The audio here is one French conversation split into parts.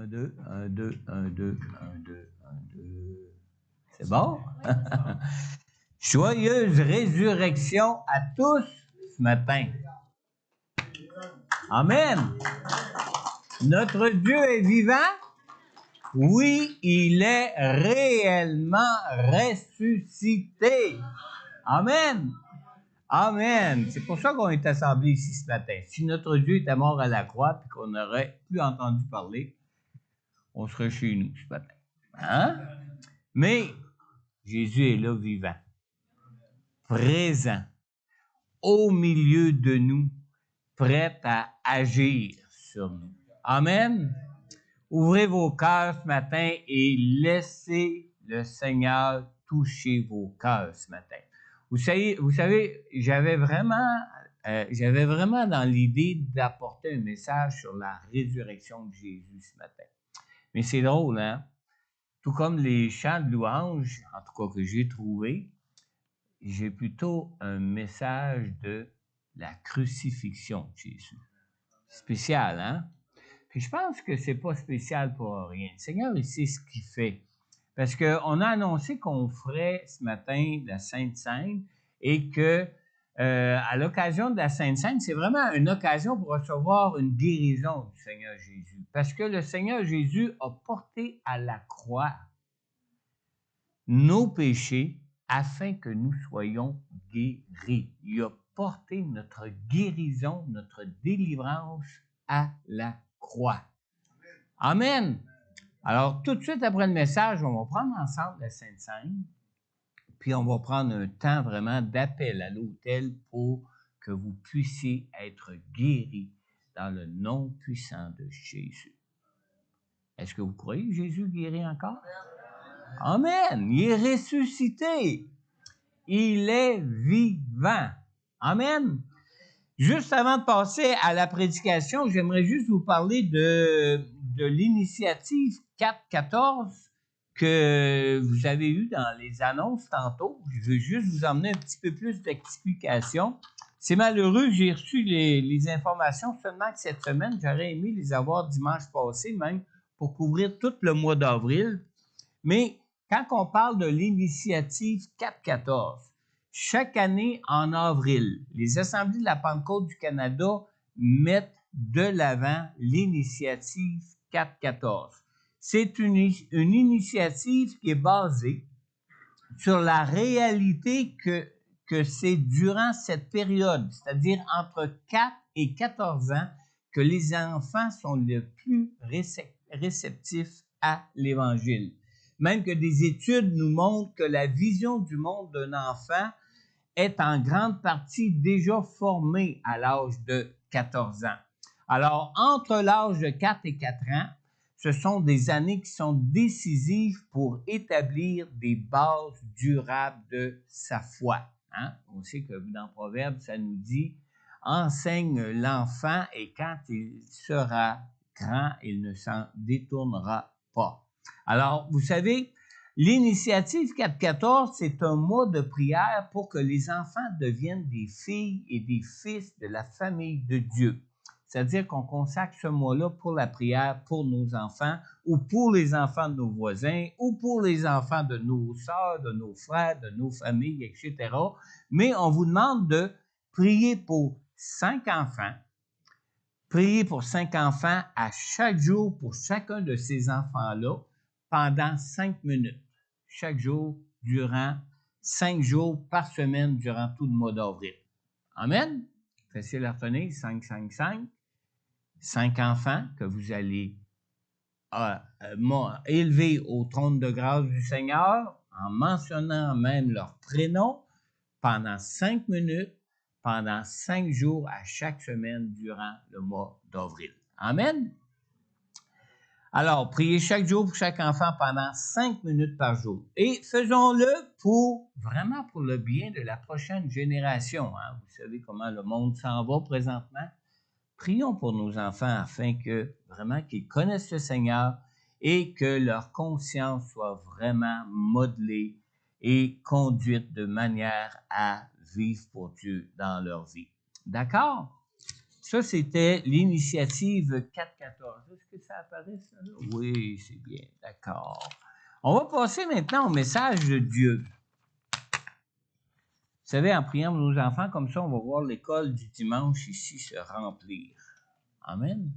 Un, deux, un, deux, un, deux, un, deux, un, deux. C'est bon? Joyeuse résurrection à tous ce matin. Amen. Notre Dieu est vivant. Oui, il est réellement ressuscité. Amen. Amen. C'est pour ça qu'on est assemblés ici ce matin. Si notre Dieu était mort à la croix et qu'on n'aurait plus entendu parler, on serait chez nous ce matin. Hein? Mais Jésus est là vivant, présent, au milieu de nous, prêt à agir sur nous. Amen. Ouvrez vos cœurs ce matin et laissez le Seigneur toucher vos cœurs ce matin. Vous savez, j'avais vraiment dans l'idée d'apporter un message sur la résurrection de Jésus ce matin. Mais c'est drôle, hein? Tout comme les chants de louange, en tout cas que j'ai trouvé, j'ai plutôt un message de la crucifixion de Jésus. Spécial, hein? Puis je pense que c'est pas spécial pour rien. Le Seigneur, il sait ce qu'il fait. Parce qu'on a annoncé qu'on ferait ce matin la Sainte Seine et que à l'occasion de la Sainte Seine, c'est vraiment une occasion pour recevoir une guérison du Seigneur Jésus. Parce que le Seigneur Jésus a porté à la croix nos péchés afin que nous soyons guéris. Il a porté notre guérison, notre délivrance à la croix. Amen. Alors, tout de suite après le message, on va prendre ensemble la Sainte Seine, puis on va prendre un temps vraiment d'appel à l'autel pour que vous puissiez être guéris dans le nom puissant de Jésus. Est-ce que vous croyez que Jésus guérit encore? Amen. Il est ressuscité. Il est vivant. Amen. Juste avant de passer à la prédication, j'aimerais juste vous parler de l'initiative 414 que vous avez eue dans les annonces tantôt. Je veux juste vous emmener un petit peu plus d'explications. C'est malheureux, j'ai reçu les informations seulement que cette semaine. J'aurais aimé les avoir dimanche passé, même pour couvrir tout le mois d'avril. Mais quand on parle de l'initiative 414, chaque année en avril, les Assemblées de la Pentecôte du Canada mettent de l'avant l'initiative 414. C'est une initiative qui est basée sur la réalité que c'est durant cette période, c'est-à-dire entre 4 et 14 ans, que les enfants sont le plus réceptifs à l'Évangile. Même que des études nous montrent que la vision du monde d'un enfant est en grande partie déjà formée à l'âge de 14 ans. Alors, entre l'âge de 4 et 4 ans, ce sont des années qui sont décisives pour établir des bases durables de sa foi. Hein? On sait que dans Proverbe, ça nous dit « Enseigne l'enfant et quand il sera grand, il ne s'en détournera pas. » Alors, vous savez, l'initiative 414, c'est un mois de prière pour que les enfants deviennent des filles et des fils de la famille de Dieu. C'est-à-dire qu'on consacre ce mois-là pour la prière pour nos enfants ou pour les enfants de nos voisins ou pour les enfants de nos sœurs, de nos frères, de nos familles, etc. Mais on vous demande de prier pour 5 enfants. Prier pour 5 enfants à chaque jour pour chacun de ces enfants-là pendant 5 minutes. Chaque jour, durant 5 jours par semaine, durant tout le mois d'avril. Amen? Facile à retenir, 5, 5, 5. 5 enfants que vous allez élever au trône de grâce du Seigneur en mentionnant même leur prénom pendant 5 minutes, pendant 5 jours à chaque semaine durant le mois d'avril. Amen? Alors, priez chaque jour pour chaque enfant pendant 5 minutes par jour. Et faisons-le vraiment pour le bien de la prochaine génération. Hein? Vous savez comment le monde s'en va présentement. Prions pour nos enfants afin que vraiment qu'ils connaissent le Seigneur et que leur conscience soit vraiment modelée et conduite de manière à vivre pour Dieu dans leur vie. D'accord? Ça, c'était l'initiative 414. Est-ce que ça apparaît, ça? Là? Oui, c'est bien, d'accord. On va passer maintenant au message de Dieu. Vous savez, en priant pour nos enfants, comme ça, on va voir l'école du dimanche ici se remplir. Amen.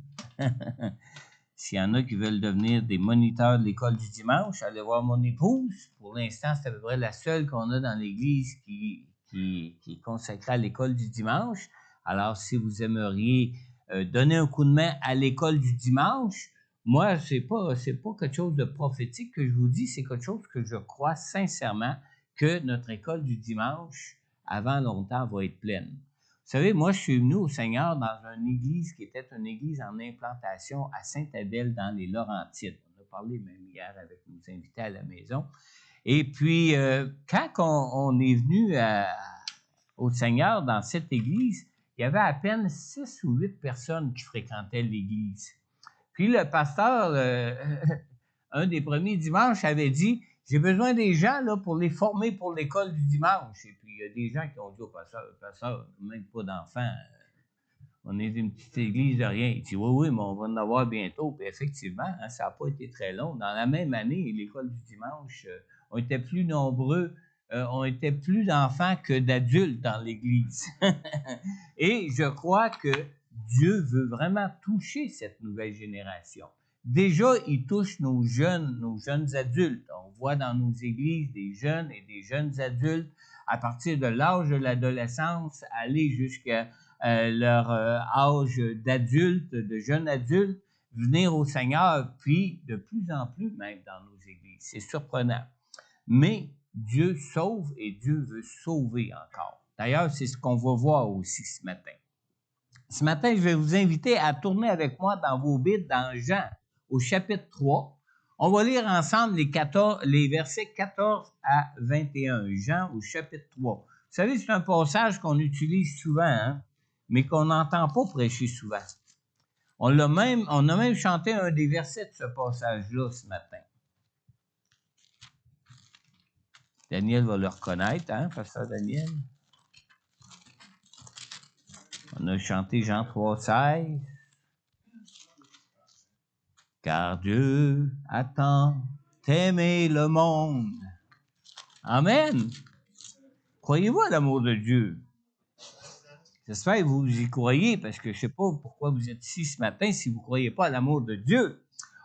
S'il y en a qui veulent devenir des moniteurs de l'école du dimanche, allez voir mon épouse. Pour l'instant, c'est à peu près la seule qu'on a dans l'Église qui est consacrée à l'école du dimanche. Alors, si vous aimeriez donner un coup de main à l'école du dimanche, moi, c'est pas quelque chose de prophétique que je vous dis, c'est quelque chose que je crois sincèrement que notre école du dimanche, avant longtemps, va être pleine. Vous savez, moi, je suis venu au Seigneur dans une église qui était une église en implantation à Sainte-Adèle dans les Laurentides. On a parlé même hier avec nos invités à la maison. Et puis, quand on est venu au Seigneur dans cette église, il y avait à peine 6 ou 8 personnes qui fréquentaient l'église. Puis le pasteur, un des premiers dimanches, avait dit « J'ai besoin des gens là, pour les former pour l'école du dimanche. » Et puis il y a des gens qui ont dit au pasteur, même pas d'enfants, on est une petite église de rien. Il dit « Oui, mais on va en avoir bientôt. » Puis effectivement, hein, ça n'a pas été très long. Dans la même année, l'école du dimanche, on était plus nombreux, on était plus d'enfants que d'adultes dans l'église. Et je crois que Dieu veut vraiment toucher cette nouvelle génération. Déjà, il touche nos jeunes adultes. On voit dans nos églises des jeunes et des jeunes adultes à partir de l'âge de l'adolescence aller jusqu'à leur âge d'adulte, de jeune adulte, venir au Seigneur, puis de plus en plus même dans nos églises. C'est surprenant. Mais Dieu sauve et Dieu veut sauver encore. D'ailleurs, c'est ce qu'on va voir aussi ce matin. Ce matin, je vais vous inviter à tourner avec moi dans vos Bibles, dans Jean, au chapitre 3. On va lire ensemble les versets 14 à 21. Jean, au chapitre 3. Vous savez, c'est un passage qu'on utilise souvent, hein, mais qu'on n'entend pas prêcher souvent. On a même chanté un des versets de ce passage-là ce matin. Daniel va le reconnaître, hein, pasteur Daniel? On a chanté Jean 3,16. Car Dieu a tant aimé le monde. Amen. Croyez-vous à l'amour de Dieu? J'espère que vous y croyez, parce que je ne sais pas pourquoi vous êtes ici ce matin si vous ne croyez pas à l'amour de Dieu.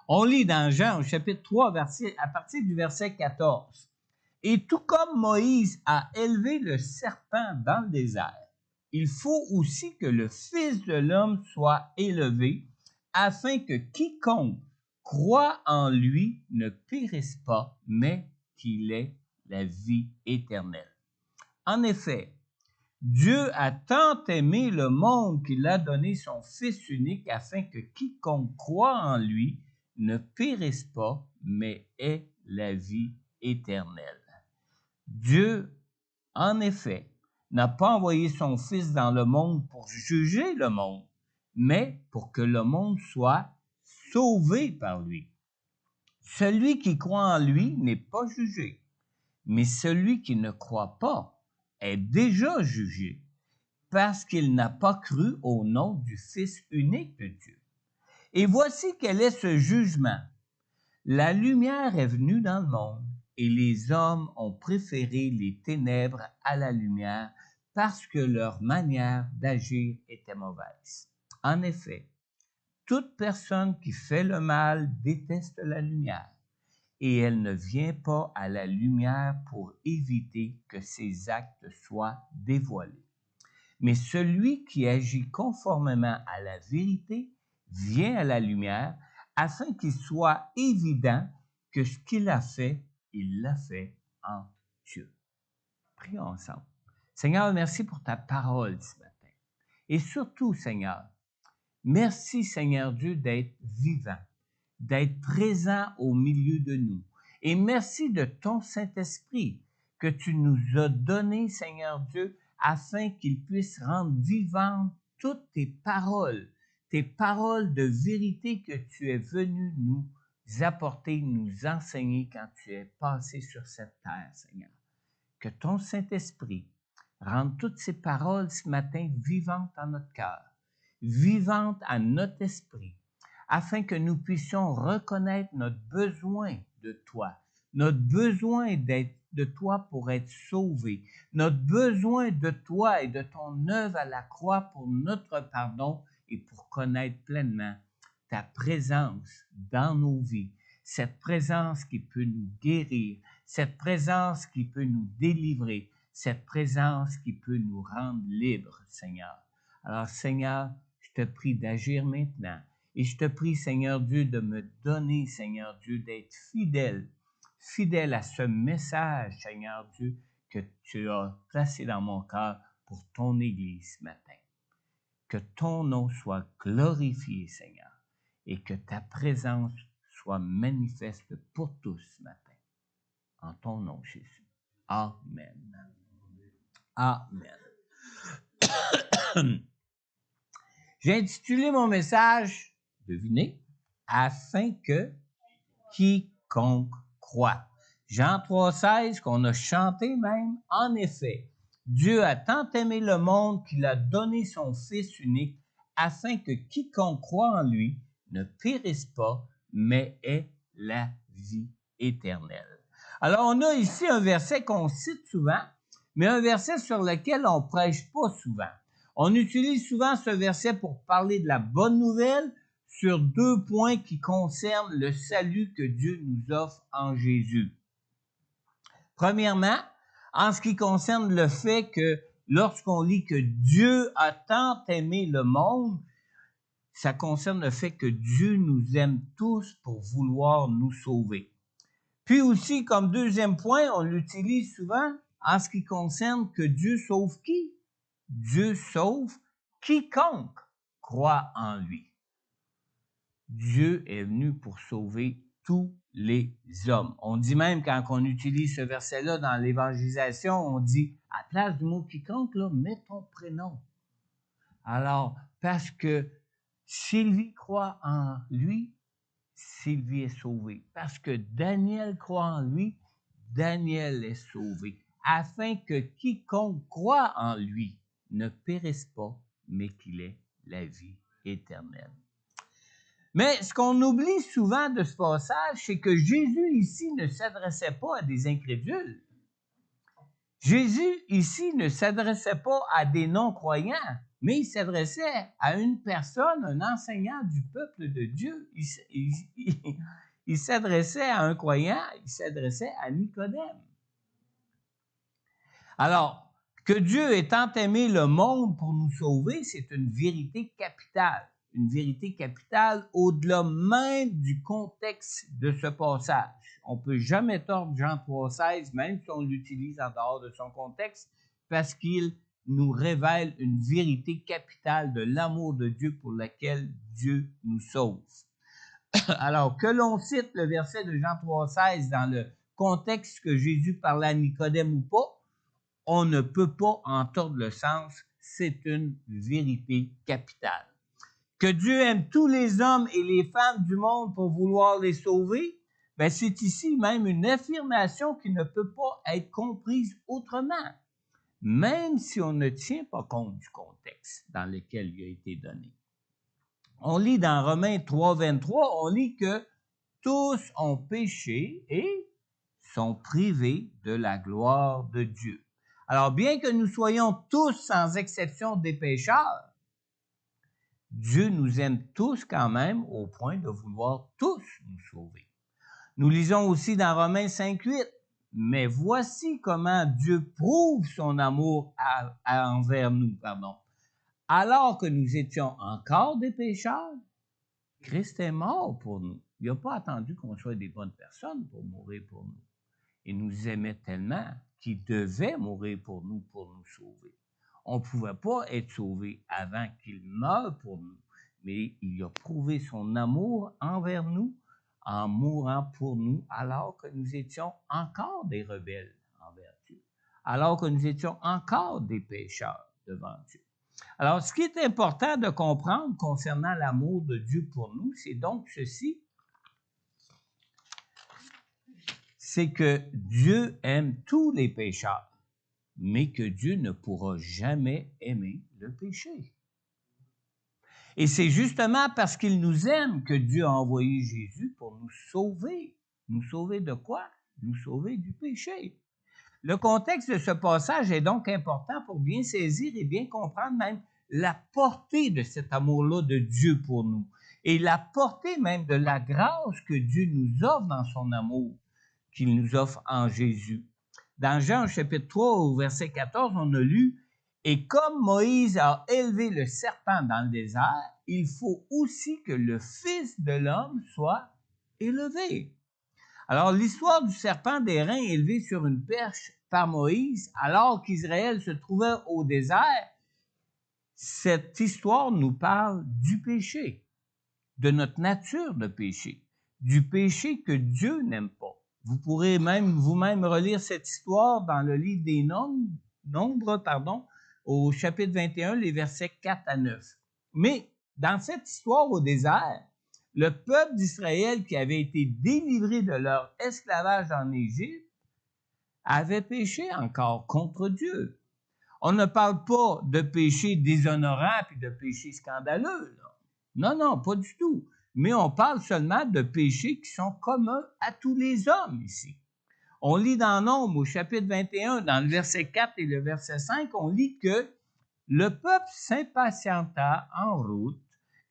On lit dans Jean, au chapitre 3, à partir du verset 14. « Et tout comme Moïse a élevé le serpent dans le désert, il faut aussi que le Fils de l'homme soit élevé, afin que quiconque croit en lui ne périsse pas, mais qu'il ait la vie éternelle. En effet, Dieu a tant aimé le monde qu'il a donné son Fils unique afin que quiconque croit en lui ne périsse pas, mais ait la vie éternelle. Dieu, en effet, n'a pas envoyé son Fils dans le monde pour juger le monde, mais pour que le monde soit sauvé par lui. Celui qui croit en lui n'est pas jugé, mais celui qui ne croit pas est déjà jugé, parce qu'il n'a pas cru au nom du Fils unique de Dieu. Et voici quel est ce jugement. La lumière est venue dans le monde, et les hommes ont préféré les ténèbres à la lumière, parce que leur manière d'agir était mauvaise. En effet, toute personne qui fait le mal déteste la lumière, et elle ne vient pas à la lumière pour éviter que ses actes soient dévoilés. Mais celui qui agit conformément à la vérité vient à la lumière, afin qu'il soit évident que ce qu'il a fait, il l'a fait en Dieu. Prions ensemble. Seigneur, merci pour ta parole ce matin. Et surtout, Seigneur, merci, Seigneur Dieu, d'être vivant, d'être présent au milieu de nous. Et merci de ton Saint-Esprit que tu nous as donné, Seigneur Dieu, afin qu'il puisse rendre vivantes toutes tes paroles de vérité que tu es venu nous apporter, nous enseigner quand tu es passé sur cette terre, Seigneur. Que ton Saint-Esprit rende toutes ces paroles ce matin vivantes en notre cœur vivante à notre esprit, afin que nous puissions reconnaître notre besoin de toi, notre besoin de toi pour être sauvés, notre besoin de toi et de ton œuvre à la croix pour notre pardon et pour connaître pleinement ta présence dans nos vies, cette présence qui peut nous guérir, cette présence qui peut nous délivrer, cette présence qui peut nous rendre libres, Seigneur. Alors, Seigneur, je te prie d'agir maintenant et je te prie, Seigneur Dieu, de me donner, Seigneur Dieu, d'être fidèle à ce message, Seigneur Dieu, que tu as placé dans mon cœur pour ton Église ce matin. Que ton nom soit glorifié, Seigneur, et que ta présence soit manifeste pour tous ce matin. En ton nom, Jésus. Amen. Amen. J'ai intitulé mon message, devinez, afin que quiconque croit. Jean 3,16, qu'on a chanté même, en effet, Dieu a tant aimé le monde qu'il a donné son Fils unique, afin que quiconque croit en lui ne périsse pas, mais ait la vie éternelle. Alors, on a ici un verset qu'on cite souvent, mais un verset sur lequel on ne prêche pas souvent. On utilise souvent ce verset pour parler de la bonne nouvelle sur 2 points qui concernent le salut que Dieu nous offre en Jésus. Premièrement, en ce qui concerne le fait que lorsqu'on lit que Dieu a tant aimé le monde, ça concerne le fait que Dieu nous aime tous pour vouloir nous sauver. Puis aussi, comme deuxième point, on l'utilise souvent en ce qui concerne que Dieu sauve qui? Dieu sauve quiconque croit en lui. Dieu est venu pour sauver tous les hommes. On dit même, quand on utilise ce verset-là dans l'évangélisation, on dit, à place du mot quiconque, là, mets ton prénom. Alors, parce que Sylvie croit en lui, Sylvie est sauvée. Parce que Daniel croit en lui, Daniel est sauvé. Afin que quiconque croit en lui ne périsse pas, mais qu'il ait la vie éternelle. Mais ce qu'on oublie souvent de ce passage, c'est que Jésus ici ne s'adressait pas à des incrédules. Jésus ici ne s'adressait pas à des non-croyants, mais il s'adressait à une personne, un enseignant du peuple de Dieu. Il s'adressait à un croyant, il s'adressait à Nicodème. Alors, que Dieu ait tant aimé le monde pour nous sauver, c'est une vérité capitale. Une vérité capitale au-delà même du contexte de ce passage. On ne peut jamais tordre Jean 3,16, même si on l'utilise en dehors de son contexte, parce qu'il nous révèle une vérité capitale de l'amour de Dieu pour laquelle Dieu nous sauve. Alors, que l'on cite le verset de Jean 3,16 dans le contexte que Jésus parlait à Nicodème ou pas, on ne peut pas en tordre le sens, c'est une vérité capitale. Que Dieu aime tous les hommes et les femmes du monde pour vouloir les sauver, ben c'est ici même une affirmation qui ne peut pas être comprise autrement, même si on ne tient pas compte du contexte dans lequel il a été donné. On lit dans Romains 3,23, on lit que tous ont péché et sont privés de la gloire de Dieu. Alors, bien que nous soyons tous sans exception des pécheurs, Dieu nous aime tous quand même au point de vouloir tous nous sauver. Nous lisons aussi dans Romains 5,8, « Mais voici comment Dieu prouve son amour envers nous. Alors que nous étions encore des pécheurs, Christ est mort pour nous. Il n'a pas attendu qu'on soit des bonnes personnes pour mourir pour nous. Il nous aimait tellement qu'il devait mourir pour nous sauver. On ne pouvait pas être sauvé avant qu'il meure pour nous, mais il a prouvé son amour envers nous en mourant pour nous alors que nous étions encore des rebelles envers Dieu, alors que nous étions encore des pécheurs devant Dieu. Alors, ce qui est important de comprendre concernant l'amour de Dieu pour nous, c'est donc ceci, c'est que Dieu aime tous les pécheurs, mais que Dieu ne pourra jamais aimer le péché. Et c'est justement parce qu'il nous aime que Dieu a envoyé Jésus pour nous sauver. Nous sauver de quoi? Nous sauver du péché. Le contexte de ce passage est donc important pour bien saisir et bien comprendre même la portée de cet amour-là de Dieu pour nous et la portée même de la grâce que Dieu nous offre dans son amour, qu'il nous offre en Jésus. Dans Jean chapitre 3 au verset 14, on a lu « Et comme Moïse a élevé le serpent dans le désert, il faut aussi que le Fils de l'homme soit élevé. » Alors, l'histoire du serpent d'airain élevé sur une perche par Moïse, alors qu'Israël se trouvait au désert, cette histoire nous parle du péché, de notre nature de péché, du péché que Dieu n'aime pas. Vous pourrez même vous-même relire cette histoire dans le livre des Nombres, au chapitre 21, les versets 4 à 9. Mais dans cette histoire au désert, le peuple d'Israël qui avait été délivré de leur esclavage en Égypte avait péché encore contre Dieu. On ne parle pas de péché déshonorant puis de péché scandaleux, là. Non, non, pas du tout. Mais on parle seulement de péchés qui sont communs à tous les hommes ici. On lit dans Nombres au chapitre 21, dans le verset 4 et le verset 5, on lit que le peuple s'impatienta en route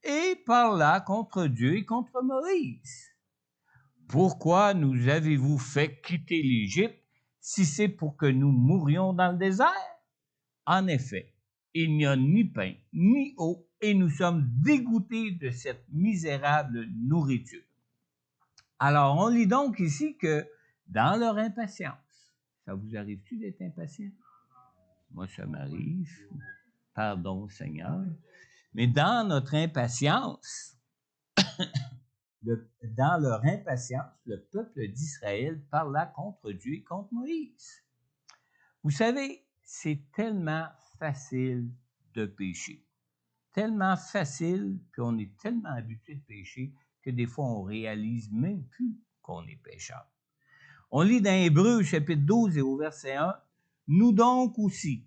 et parla contre Dieu et contre Moïse. « Pourquoi nous avez-vous fait quitter l'Égypte si c'est pour que nous mourions dans le désert? En effet, il n'y a ni pain, ni eau, et nous sommes dégoûtés de cette misérable nourriture. » Alors, on lit donc ici que dans leur impatience, ça vous arrive-tu d'être impatient? Moi, ça m'arrive. Pardon, Seigneur. Mais dans notre impatience, dans leur impatience, le peuple d'Israël parla contre Dieu et contre Moïse. Vous savez, c'est tellement facile de pécher. Tellement facile, puis on est tellement habitué de pécher que des fois, on réalise même plus qu'on est pécheur. On lit dans Hébreux, chapitre 12 et au verset 1, « Nous donc aussi,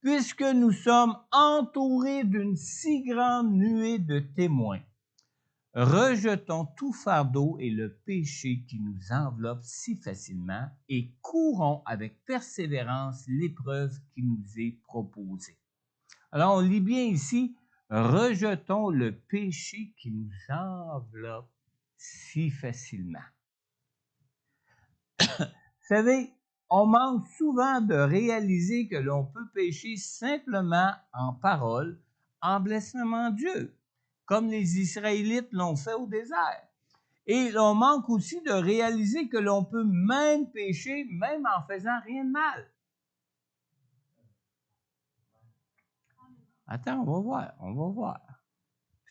puisque nous sommes entourés d'une si grande nuée de témoins, rejetons tout fardeau et le péché qui nous enveloppe si facilement et courons avec persévérance l'épreuve qui nous est proposée. » Alors, on lit bien ici, « Rejetons le péché qui nous enveloppe si facilement. » Vous savez, on manque souvent de réaliser que l'on peut pécher simplement en parole, en blessant Dieu, comme les Israélites l'ont fait au désert. Et l'on manque aussi de réaliser que l'on peut même pécher, même en faisant rien de mal. Attends, on va voir.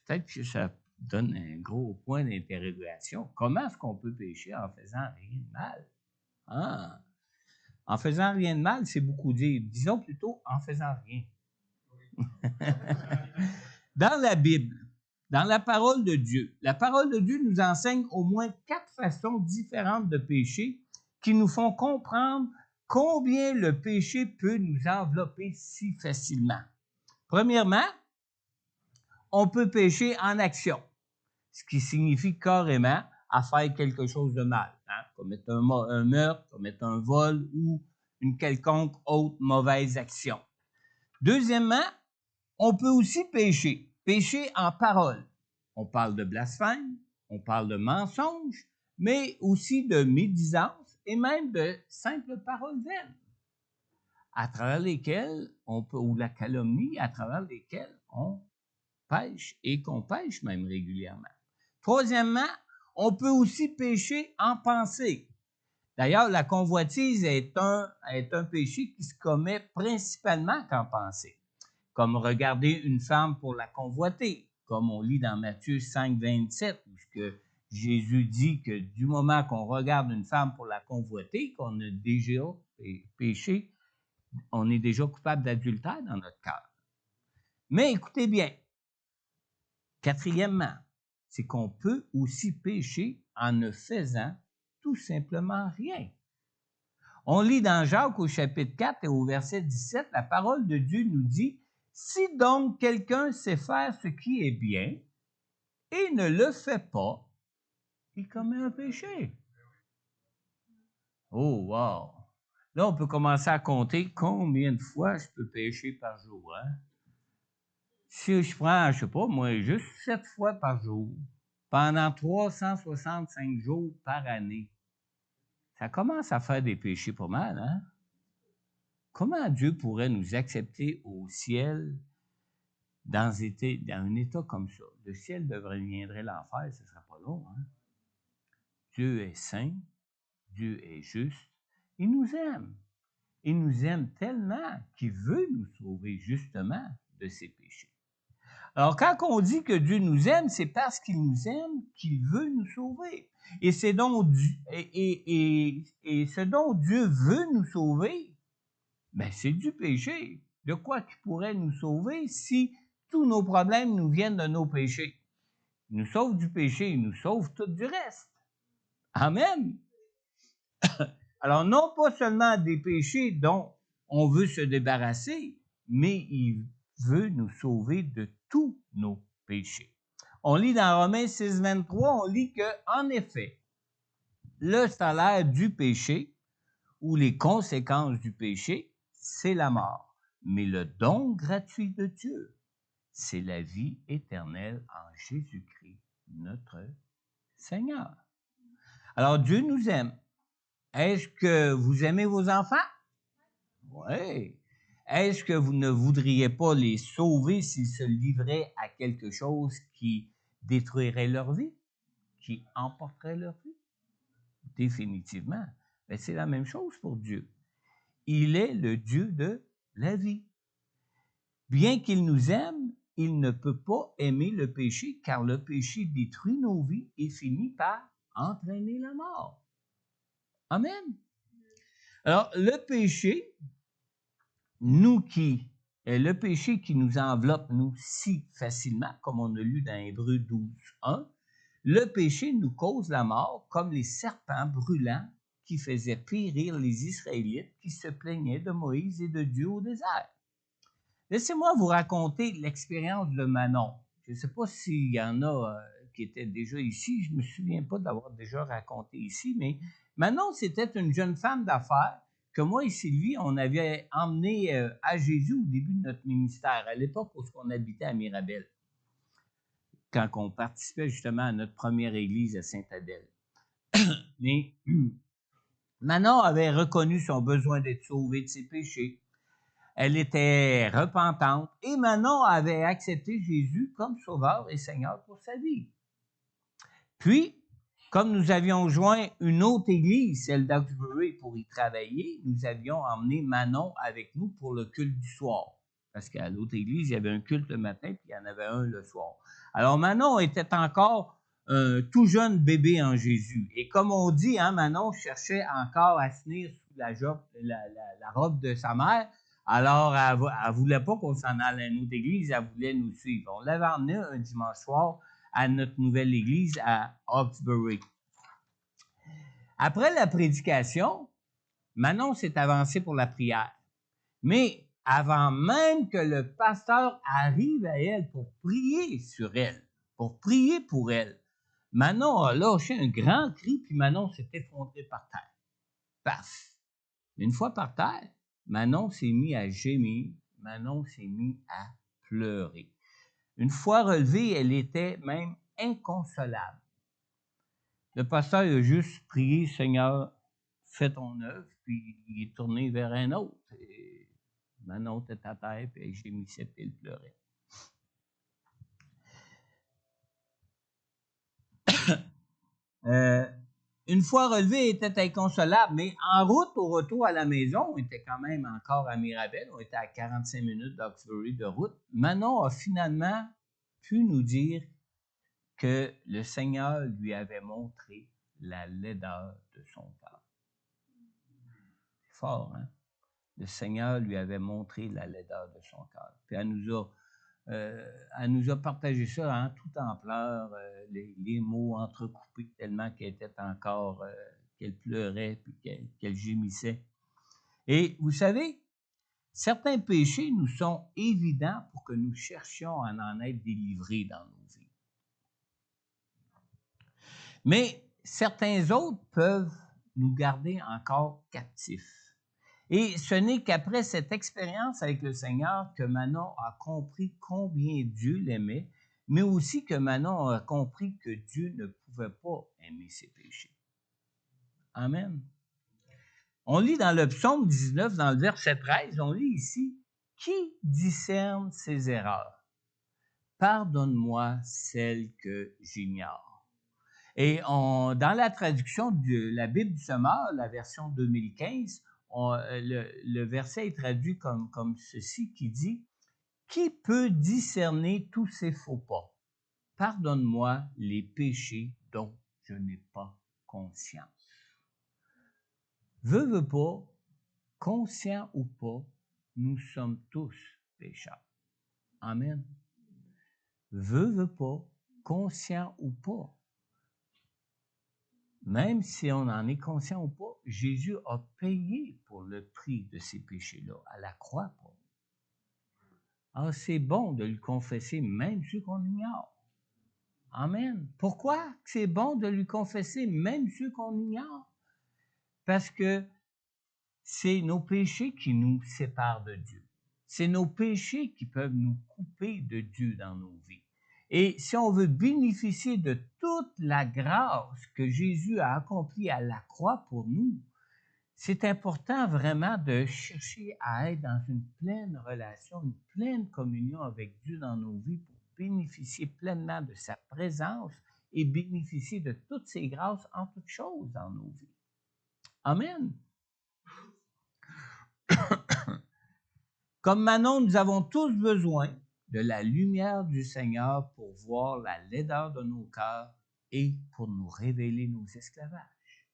Peut-être que ça donne un gros point d'interrogation. Comment est-ce qu'on peut pécher en faisant rien de mal? Ah! En faisant rien de mal, c'est beaucoup dire. Disons plutôt en faisant rien. Dans la Bible, dans la parole de Dieu, la parole de Dieu nous enseigne au moins 4 façons différentes de pécher qui nous font comprendre combien le péché peut nous envelopper si facilement. Premièrement, on peut pécher en action, ce qui signifie carrément à faire quelque chose de mal, hein? Commettre un meurtre, commettre un vol ou une quelconque autre mauvaise action. Deuxièmement, on peut aussi pécher en parole. On parle de blasphème, on parle de mensonge, mais aussi de médisance et même de simples paroles vaines, à travers lesquelles on peut, ou la calomnie, à travers lesquelles on pêche et qu'on pêche même régulièrement. Troisièmement, on peut aussi pécher en pensée. D'ailleurs, la convoitise est un péché qui se commet principalement qu'en pensée, comme regarder une femme pour la convoiter, comme on lit dans Matthieu 5, 27, où Jésus dit que du moment qu'on regarde une femme pour la convoiter, qu'on a déjà péché, on est déjà coupable d'adultère dans notre cœur. Mais écoutez bien, quatrièmement, c'est qu'on peut aussi pécher en ne faisant tout simplement rien. On lit dans Jacques au chapitre 4 et au verset 17, la parole de Dieu nous dit « Si donc quelqu'un sait faire ce qui est bien et ne le fait pas, il commet un péché. Oh, wow! Là, on peut commencer à compter combien de fois je peux pécher par jour. Hein? Si je prends, je sais pas, moi, juste 7 fois par jour, pendant 365 jours par année, ça commence à faire des péchés pas mal, hein? Comment Dieu pourrait nous accepter au ciel dans un état comme ça? Le ciel deviendrait l'enfer, ce ne sera pas long, hein? Dieu est saint, Dieu est juste, il nous aime. Il nous aime tellement qu'il veut nous sauver justement de ses péchés. Alors, quand on dit que Dieu nous aime, c'est parce qu'il nous aime qu'il veut nous sauver. Et ce dont Dieu veut nous sauver, ben, c'est du péché. De quoi qu'il pourrait nous sauver si tous nos problèmes nous viennent de nos péchés? Il nous sauve du péché, il nous sauve tout du reste. Amen. Alors, non pas seulement des péchés dont on veut se débarrasser, mais il veut nous sauver de tous nos péchés. On lit dans Romains 6, 23, on lit que, en effet, le salaire du péché ou les conséquences du péché, c'est la mort. Mais le don gratuit de Dieu, c'est la vie éternelle en Jésus-Christ, notre Seigneur. Alors, Dieu nous aime. Est-ce que vous aimez vos enfants? Oui. Est-ce que vous ne voudriez pas les sauver s'ils se livraient à quelque chose qui détruirait leur vie, qui emporterait leur vie? Définitivement. Mais c'est la même chose pour Dieu. Il est le Dieu de la vie. Bien qu'il nous aime, il ne peut pas aimer le péché car le péché détruit nos vies et finit par entraîner la mort. Amen. Alors, le péché qui nous enveloppe, nous, si facilement, comme on a lu dans Hébreux 12, 1, le péché nous cause la mort comme les serpents brûlants qui faisaient périr les Israélites qui se plaignaient de Moïse et de Dieu au désert. Laissez-moi vous raconter l'expérience de Manon. Je ne sais pas s'il y en a qui étaient déjà ici, je ne me souviens pas d'avoir déjà raconté ici, mais Manon, c'était une jeune femme d'affaires que moi et Sylvie, on avait emmenée à Jésus au début de notre ministère, à l'époque où on habitait à Mirabel, quand on participait justement à notre première église à Sainte-Adèle. Mais Manon avait reconnu son besoin d'être sauvée de ses péchés. Elle était repentante et Manon avait accepté Jésus comme sauveur et Seigneur pour sa vie. Puis, comme nous avions joint une autre église, celle d'Augsbury, pour y travailler, nous avions emmené Manon avec nous pour le culte du soir. Parce qu'à l'autre église, il y avait un culte le matin, puis il y en avait un le soir. Alors, Manon était encore un tout jeune bébé en Jésus. Et comme on dit, hein, Manon cherchait encore à se tenir sous la robe de sa mère. Alors, elle ne voulait pas qu'on s'en aille à une autre église, elle voulait nous suivre. On l'avait emmené un dimanche soir à notre nouvelle église à Augsbury. Après la prédication, Manon s'est avancée pour la prière. Mais avant même que le pasteur arrive à elle pour prier sur elle, pour prier pour elle, Manon a lâché un grand cri, puis Manon s'est effondrée par terre. Paf! Une fois par terre, Manon s'est mis à gémir, Manon s'est mis à pleurer. Une fois relevée, elle était même inconsolable. Le pasteur a juste prié, Seigneur, fais ton œuvre, puis il est tourné vers un autre. Et Manon était à terre, puis elle gémissait, puis elle pleurait. Une fois relevée, elle était inconsolable, mais en route au retour à la maison, on était quand même encore à Mirabel, on était à 45 minutes d'Augsbury de route. Manon a finalement pu nous dire que le Seigneur lui avait montré la laideur de son cœur. C'est fort, hein? Le Seigneur lui avait montré la laideur de son cœur. Puis elle nous a partagé ça hein, tout en pleurs, les mots entrecoupés tellement qu'elle était encore, qu'elle pleurait puis qu'elle gémissait. Et vous savez, Certains péchés nous sont évidents pour que nous cherchions à en être délivrés dans nos vies. Mais certains autres peuvent nous garder encore captifs. Et ce n'est qu'après cette expérience avec le Seigneur que Manon a compris combien Dieu l'aimait, mais aussi que Manon a compris que Dieu ne pouvait pas aimer ses péchés. Amen. On lit dans le psaume 19, dans le verset 13, on lit ici, « Qui discerne ses erreurs? Pardonne-moi celles que j'ignore. » Et dans la traduction de la Bible du Semeur, la version 2015, le verset est traduit comme ceci, qui dit « Qui peut discerner tous ces faux pas? Pardonne-moi les péchés dont je n'ai pas conscience. » Veux pas, conscient ou pas, nous sommes tous pécheurs. Amen. Veux pas, conscient ou pas. Même si on en est conscient ou pas, Jésus a payé pour le prix de ces péchés-là, à la croix. Alors, c'est bon de lui confesser, même ceux qu'on ignore. Amen. Pourquoi c'est bon de lui confesser, même ceux qu'on ignore? Parce que c'est nos péchés qui nous séparent de Dieu. C'est nos péchés qui peuvent nous couper de Dieu dans nos vies. Et si on veut bénéficier de toute la grâce que Jésus a accomplie à la croix pour nous, c'est important vraiment de chercher à être dans une pleine relation, une pleine communion avec Dieu dans nos vies pour bénéficier pleinement de sa présence et bénéficier de toutes ses grâces en toutes choses dans nos vies. Amen. Comme Manon, nous avons tous besoin de la lumière du Seigneur pour voir la laideur de nos cœurs et pour nous révéler nos esclavages.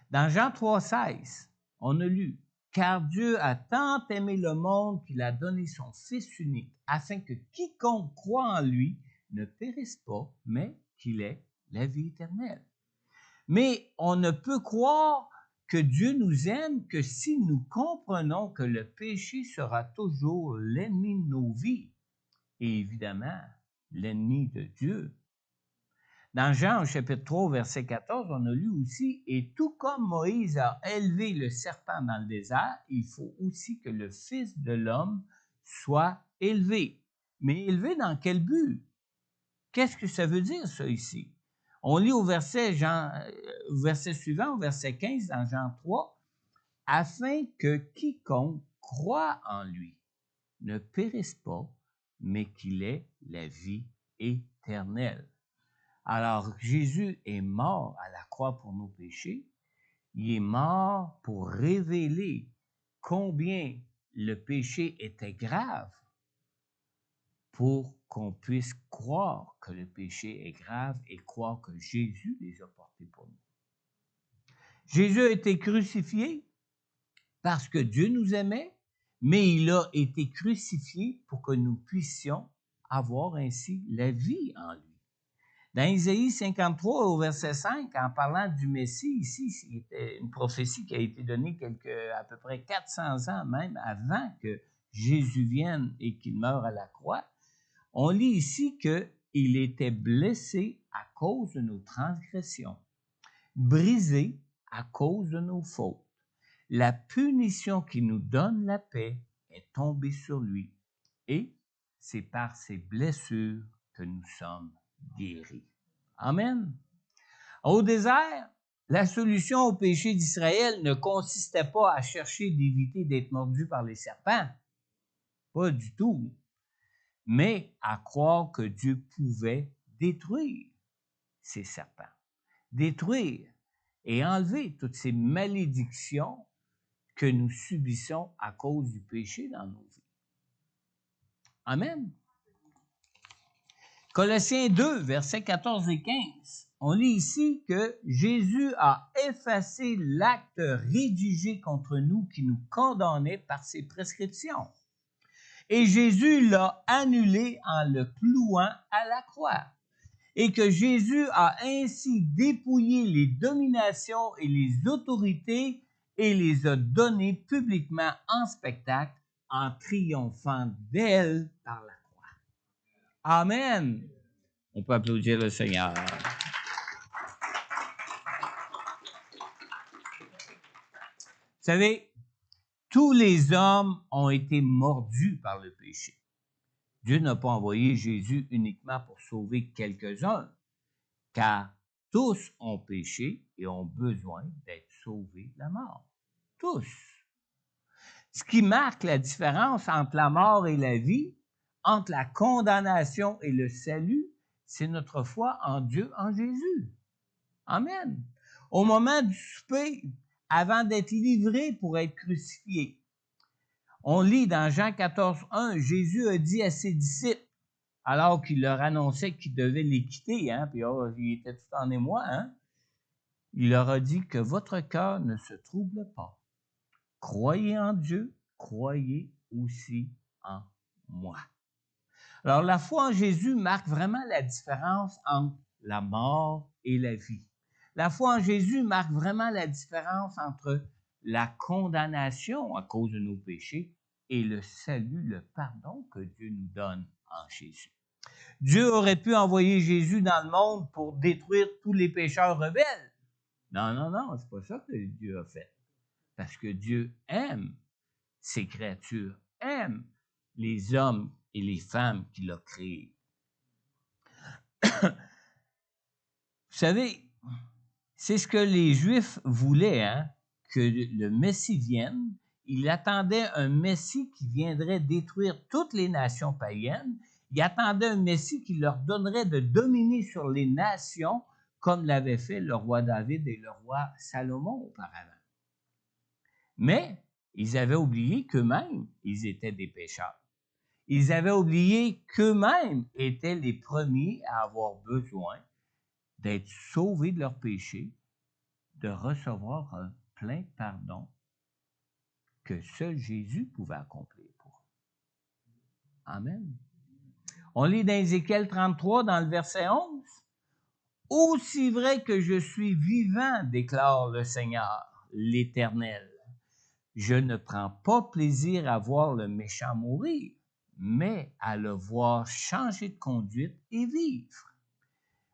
Dans Jean 3,16, on a lu « Car Dieu a tant aimé le monde qu'il a donné son Fils unique, afin que quiconque croit en lui ne périsse pas, mais qu'il ait la vie éternelle. » Mais on ne peut croire que Dieu nous aime que si nous comprenons que le péché sera toujours l'ennemi de nos vies et évidemment l'ennemi de Dieu. Dans Jean, chapitre 3, verset 14, on a lu aussi « Et tout comme Moïse a élevé le serpent dans le désert, il faut aussi que le Fils de l'homme soit élevé. » Mais élevé dans quel but? Qu'est-ce que ça veut dire, ça, ici? On lit au verset suivant, au verset 15, dans Jean 3, « Afin que quiconque croit en lui ne périsse pas, mais qu'il ait la vie éternelle. » Alors, Jésus est mort à la croix pour nos péchés. Il est mort pour révéler combien le péché était grave pour qu'on puisse croire que le péché est grave et croire que Jésus les a portés pour nous. Jésus a été crucifié parce que Dieu nous aimait, mais il a été crucifié pour que nous puissions avoir ainsi la vie en lui. Dans Isaïe 53, au verset 5, en parlant du Messie, ici, c'était une prophétie qui a été donnée à peu près 400 ans même avant que Jésus vienne et qu'il meure à la croix. On lit ici qu'il était blessé à cause de nos transgressions, brisé à cause de nos fautes. La punition qui nous donne la paix est tombée sur lui, et c'est par ses blessures que nous sommes guéris. Amen. Au désert, la solution au péché d'Israël ne consistait pas à chercher d'éviter d'être mordu par les serpents. Pas du tout. Mais à croire que Dieu pouvait détruire ces serpents, détruire et enlever toutes ces malédictions que nous subissons à cause du péché dans nos vies. Amen. Colossiens 2, versets 14 et 15, on lit ici que Jésus a effacé l'acte rédigé contre nous qui nous condamnait par ses prescriptions. Et Jésus l'a annulé en le clouant à la croix. Et que Jésus a ainsi dépouillé les dominations et les autorités et les a donnés publiquement en spectacle en triomphant d'elle par la croix. Amen. On peut applaudir le Seigneur. Vous savez, tous les hommes ont été mordus par le péché. Dieu n'a pas envoyé Jésus uniquement pour sauver quelques-uns, car tous ont péché et ont besoin d'être sauvés de la mort. Tous. Ce qui marque la différence entre la mort et la vie, entre la condamnation et le salut, c'est notre foi en Dieu, en Jésus. Amen. Au moment du souper, avant d'être livré pour être crucifié, on lit dans Jean 14, 1, Jésus a dit à ses disciples, alors qu'il leur annonçait qu'ils devaient les quitter, puis il était tout en émoi, il leur a dit que votre cœur ne se trouble pas. Croyez en Dieu, croyez aussi en moi. Alors, la foi en Jésus marque vraiment la différence entre la mort et la vie. La foi en Jésus marque vraiment la différence entre la condamnation à cause de nos péchés et le salut, le pardon que Dieu nous donne en Jésus. Dieu aurait pu envoyer Jésus dans le monde pour détruire tous les pécheurs rebelles. Non, non, non, c'est pas ça que Dieu a fait. Parce que Dieu aime ses créatures, aime les hommes et les femmes qu'il a créés. Vous savez, c'est ce que les Juifs voulaient, que le Messie vienne. Ils attendaient un Messie qui viendrait détruire toutes les nations païennes. Ils attendaient un Messie qui leur donnerait de dominer sur les nations, comme l'avait fait le roi David et le roi Salomon auparavant. Mais ils avaient oublié qu'eux-mêmes, ils étaient des pécheurs. Ils avaient oublié qu'eux-mêmes étaient les premiers à avoir besoin d'être sauvés de leurs péchés, de recevoir un plein pardon que seul Jésus pouvait accomplir pour eux. Amen. On lit dans Ézéchiel 33, dans le verset 11. « Aussi vrai que je suis vivant, déclare le Seigneur, l'Éternel, je ne prends pas plaisir à voir le méchant mourir, mais à le voir changer de conduite et vivre.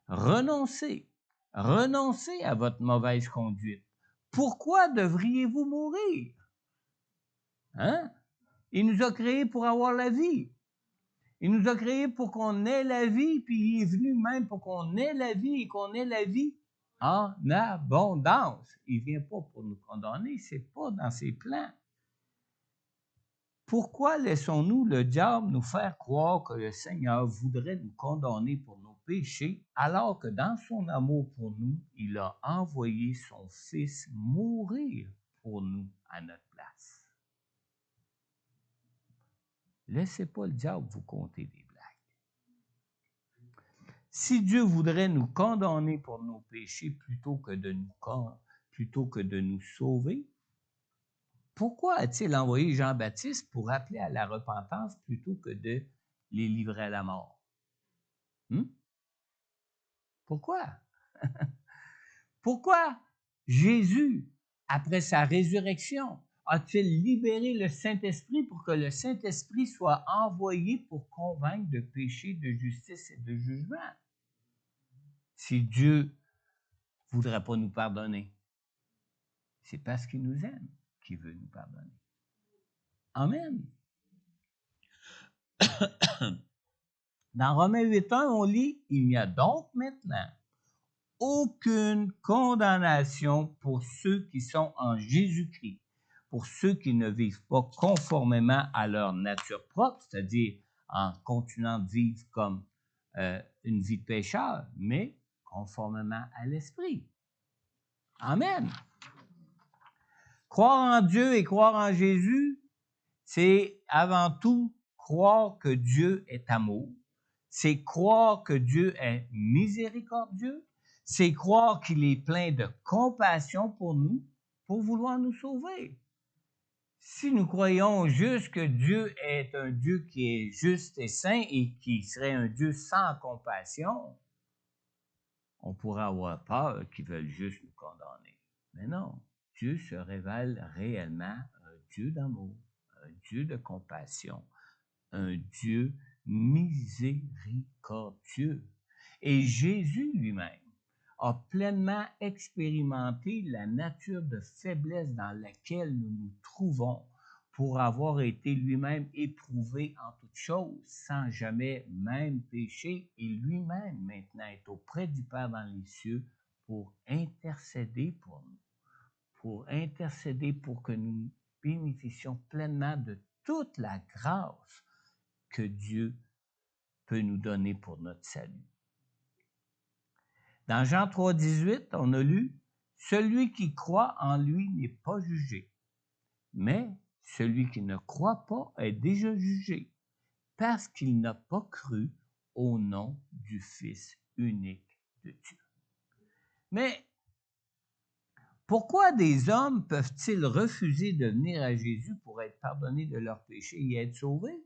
Renoncez à votre mauvaise conduite. Pourquoi devriez-vous mourir? Il nous a créés pour avoir la vie. Il nous a créés pour qu'on ait la vie, puis il est venu même pour qu'on ait la vie et qu'on ait la vie en abondance. Il ne vient pas pour nous condamner, ce n'est pas dans ses plans. Pourquoi laissons-nous le diable nous faire croire que le Seigneur voudrait nous condamner pour nos péchés, alors que dans son amour pour nous, il a envoyé son Fils mourir pour nous à notre place? Laissez pas le diable vous conter des blagues. Si Dieu voudrait nous condamner pour nos péchés plutôt que de nous sauver, pourquoi a-t-il envoyé Jean-Baptiste pour appeler à la repentance plutôt que de les livrer à la mort? Pourquoi? Pourquoi Jésus, après sa résurrection, a-t-il libéré le Saint-Esprit pour que le Saint-Esprit soit envoyé pour convaincre de péché, de justice et de jugement? Si Dieu ne voudrait pas nous pardonner, c'est parce qu'il nous aime qu'il veut nous pardonner. Amen. Dans Romains 8.1, on lit « Il n'y a donc maintenant aucune condamnation pour ceux qui sont en Jésus-Christ, pour ceux qui ne vivent pas conformément à leur nature propre, c'est-à-dire en continuant de vivre comme une vie de pécheur, mais conformément à l'Esprit. » Amen. Croire en Dieu et croire en Jésus, c'est avant tout croire que Dieu est amour, c'est croire que Dieu est miséricordieux, c'est croire qu'il est plein de compassion pour nous, pour vouloir nous sauver. Si nous croyons juste que Dieu est un Dieu qui est juste et saint et qui serait un Dieu sans compassion, on pourrait avoir peur qu'ils veulent juste nous condamner. Mais non, Dieu se révèle réellement un Dieu d'amour, un Dieu de compassion, un Dieu miséricordieux. Et Jésus lui-même a pleinement expérimenté la nature de faiblesse dans laquelle nous nous trouvons pour avoir été lui-même éprouvé en toutes choses, sans jamais même pécher, et lui-même maintenant est auprès du Père dans les cieux pour intercéder pour nous, pour que nous bénéficions pleinement de toute la grâce que Dieu peut nous donner pour notre salut. Dans Jean 3,18, on a lu « Celui qui croit en lui n'est pas jugé, mais celui qui ne croit pas est déjà jugé, parce qu'il n'a pas cru au nom du Fils unique de Dieu. » Mais pourquoi des hommes peuvent-ils refuser de venir à Jésus pour être pardonnés de leurs péchés et être sauvés?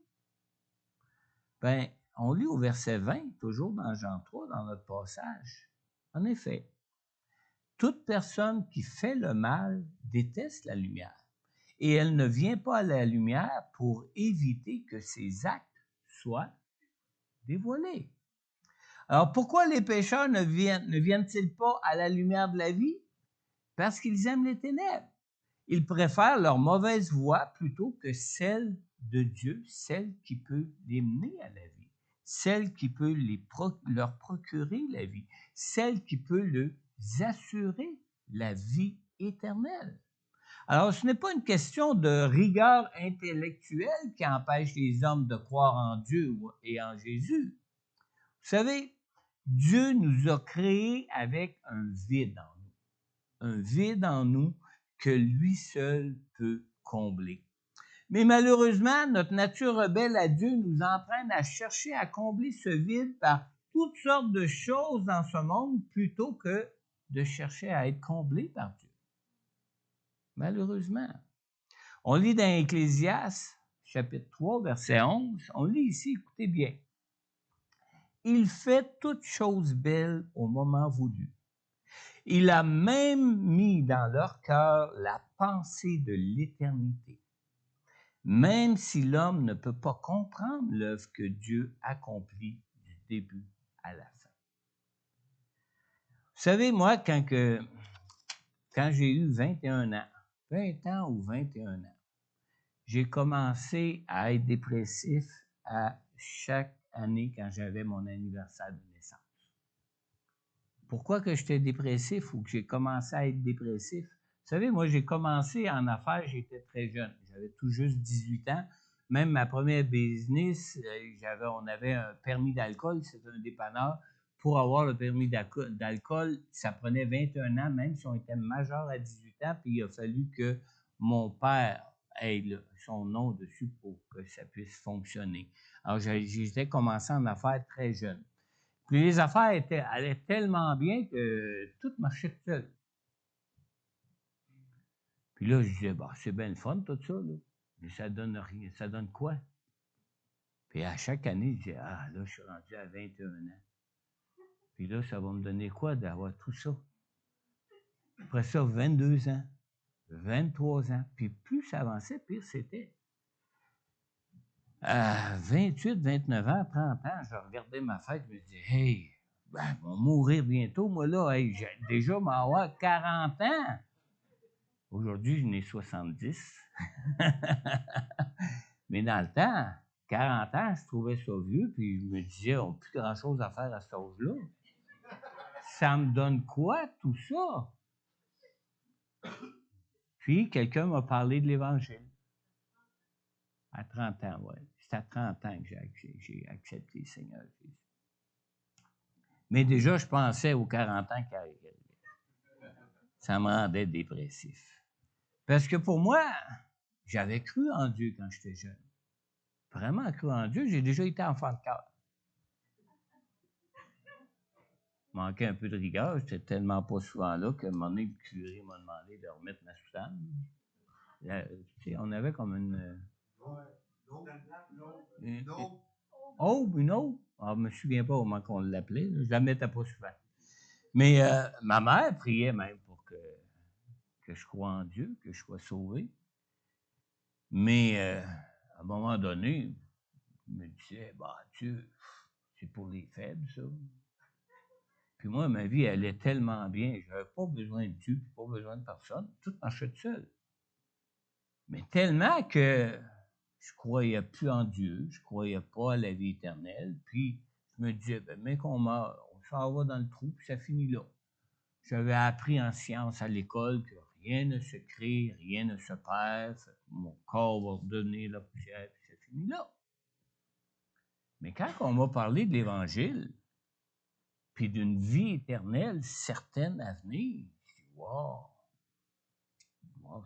Bien, on lit au verset 20, toujours dans Jean 3, dans notre passage. En effet, toute personne qui fait le mal déteste la lumière, et elle ne vient pas à la lumière pour éviter que ses actes soient dévoilés. Alors, pourquoi les pécheurs ne viennent-ils pas à la lumière de la vie? Parce qu'ils aiment les ténèbres. Ils préfèrent leur mauvaise voie plutôt que celle de Dieu, celle qui peut les mener à la vie, celle qui peut leur procurer la vie, celle qui peut leur assurer la vie éternelle. Alors, ce n'est pas une question de rigueur intellectuelle qui empêche les hommes de croire en Dieu et en Jésus. Vous savez, Dieu nous a créés avec un vide en nous que lui seul peut combler. Mais malheureusement, notre nature rebelle à Dieu nous entraîne à chercher à combler ce vide par toutes sortes de choses dans ce monde plutôt que de chercher à être comblé par Dieu. Malheureusement. On lit dans Ecclésiaste, chapitre 3, verset 11, on lit ici, écoutez bien. « Il fait toutes choses belles au moment voulu. Il a même mis dans leur cœur la pensée de l'éternité, même si l'homme ne peut pas comprendre l'œuvre que Dieu accomplit du début à la fin. » Vous savez, moi, quand j'ai eu 21 ans, 20 ans ou 21 ans, j'ai commencé à être dépressif à chaque année quand j'avais mon anniversaire de naissance. Pourquoi que j'étais dépressif ou que j'ai commencé à être dépressif? Vous savez, moi, j'ai commencé en affaires, j'étais très jeune. J'avais tout juste 18 ans. Même ma première business, on avait un permis d'alcool, c'était un dépanneur. Pour avoir le permis d'alcool, ça prenait 21 ans, même si on était majeur à 18 ans, puis il a fallu que mon père ait son nom dessus pour que ça puisse fonctionner. Alors, j'étais commencé en affaires très jeune. Puis les affaires allaient tellement bien que tout marchait tout seul. Puis là, je disais, bah, c'est bien le fun tout ça, là. Mais ça donne rien. Ça donne quoi? Puis à chaque année, je disais, ah, là, je suis rendu à 21 ans. Puis là, ça va me donner quoi d'avoir tout ça? Après ça, 22 ans, 23 ans. Puis plus ça avançait, pire c'était. À 28, 29 ans, 30 ans, je regardais ma fête, je me disais, hey, ben, on va mourir bientôt, moi là, hey, j'ai déjà m'avoir 40 ans. Aujourd'hui, je n'ai 70. Mais dans le temps, 40 ans, je trouvais ça vieux, puis je me disais, on n'a plus grand-chose à faire à cet âge-là. Ça me donne quoi, tout ça? Puis, quelqu'un m'a parlé de l'Évangile. À 30 ans, oui. C'est à 30 ans que j'ai accepté le Seigneur Jésus. Mais déjà, je pensais aux 40 ans qui arrivaient. Ça me rendait dépressif. Parce que pour moi, j'avais cru en Dieu quand j'étais jeune. Vraiment cru en Dieu. J'ai déjà été enfant de cœur. Manquait un peu de rigueur. J'étais tellement pas souvent là qu'à un moment donné, le curé m'a demandé de remettre ma soutane. On avait comme une aube. Ah, je ne me souviens pas comment on l'appelait. Je ne la mettais pas souvent. Mais ma mère priait même pour que que je crois en Dieu, que je sois sauvé. Mais à un moment donné, je me disais, bah, Dieu, c'est pour les faibles, ça. Puis moi, ma vie allait tellement bien, je n'avais pas besoin de Dieu, pas besoin de personne, tout marchait tout seul. Mais tellement que je croyais plus en Dieu, je croyais pas à la vie éternelle, puis je me disais, ben, mais qu'on meurt, on s'en va dans le trou, puis ça finit là. J'avais appris en sciences à l'école que rien ne se crée, rien ne se perd, mon corps va redonner la poussière, puis ça finit là. Mais quand on m'a parlé de l'Évangile, puis d'une vie éternelle certaine à venir, je dis, wow,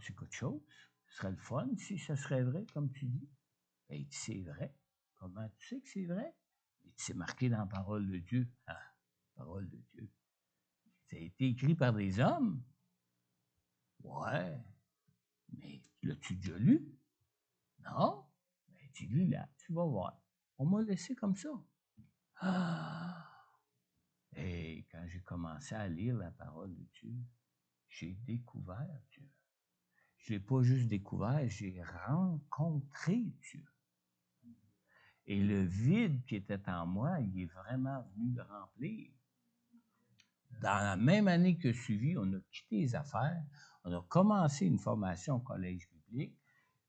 c'est quelque chose. Ce serait le fun si ce serait vrai, comme tu dis. Et c'est vrai. Comment tu sais que c'est vrai? Et c'est marqué dans la parole de Dieu. Ah, parole de Dieu. Ça a été écrit par des hommes. Ouais. Mais l'as-tu déjà lu? Non? Ben, tu lis là, tu vas voir. On m'a laissé comme ça. Ah! Et quand j'ai commencé à lire la parole de Dieu, j'ai découvert Dieu. Je ne l'ai pas juste découvert, j'ai rencontré Dieu. Et le vide qui était en moi, il est vraiment venu le remplir. Dans la même année que suivi, on a quitté les affaires, on a commencé une formation au collège biblique,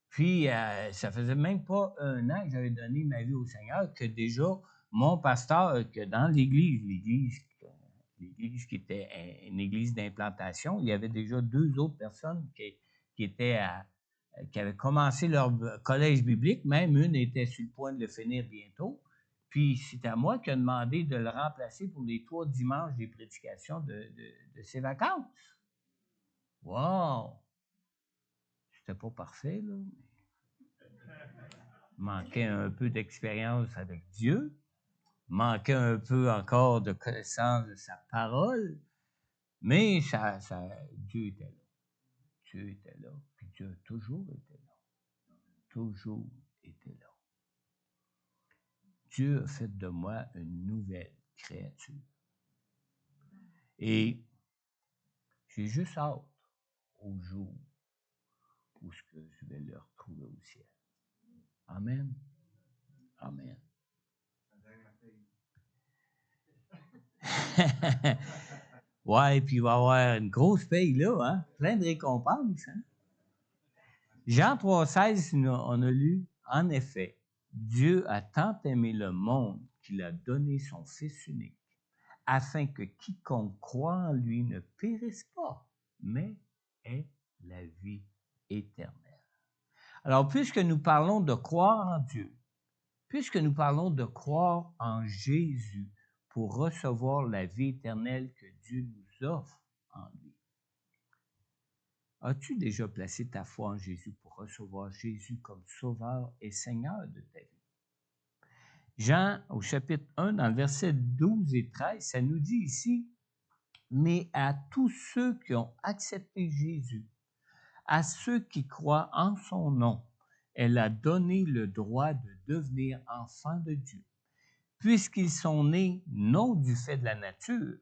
puis ça faisait même pas un an que j'avais donné ma vie au Seigneur, que déjà, mon pasteur, que dans l'église qui était une église d'implantation, il y avait déjà 2 autres personnes qui avaient commencé leur collège biblique, même une était sur le point de le finir bientôt. Puis c'est à moi qui a demandé de le remplacer pour les 3 dimanches des prédications de ses vacances. Wow! C'était pas parfait, là. Manquait un peu d'expérience avec Dieu, manquait un peu encore de connaissance de sa parole, mais Dieu était là. Dieu était là, puis Dieu a toujours été là. Toujours été là. Dieu a fait de moi une nouvelle créature. Et j'ai juste hâte au jour où je vais le retrouver au ciel. Amen. Amen. Ouais, puis il va y avoir une grosse paye là, hein? Plein de récompenses. Hein? Jean 3,16, on a lu, en effet, Dieu a tant aimé le monde qu'il a donné son Fils unique, afin que quiconque croit en lui ne périsse pas, mais ait la vie éternelle. Alors, puisque nous parlons de croire en Dieu, puisque nous parlons de croire en Jésus pour recevoir la vie éternelle que Dieu nous offre en lui, as-tu déjà placé ta foi en Jésus pour recevoir Jésus comme Sauveur et Seigneur de ta vie? Jean, au chapitre 1, dans le verset 12 et 13, ça nous dit ici, « Mais à tous ceux qui ont accepté Jésus, à ceux qui croient en son nom, elle a donné le droit de devenir enfants de Dieu, puisqu'ils sont nés non du fait de la nature,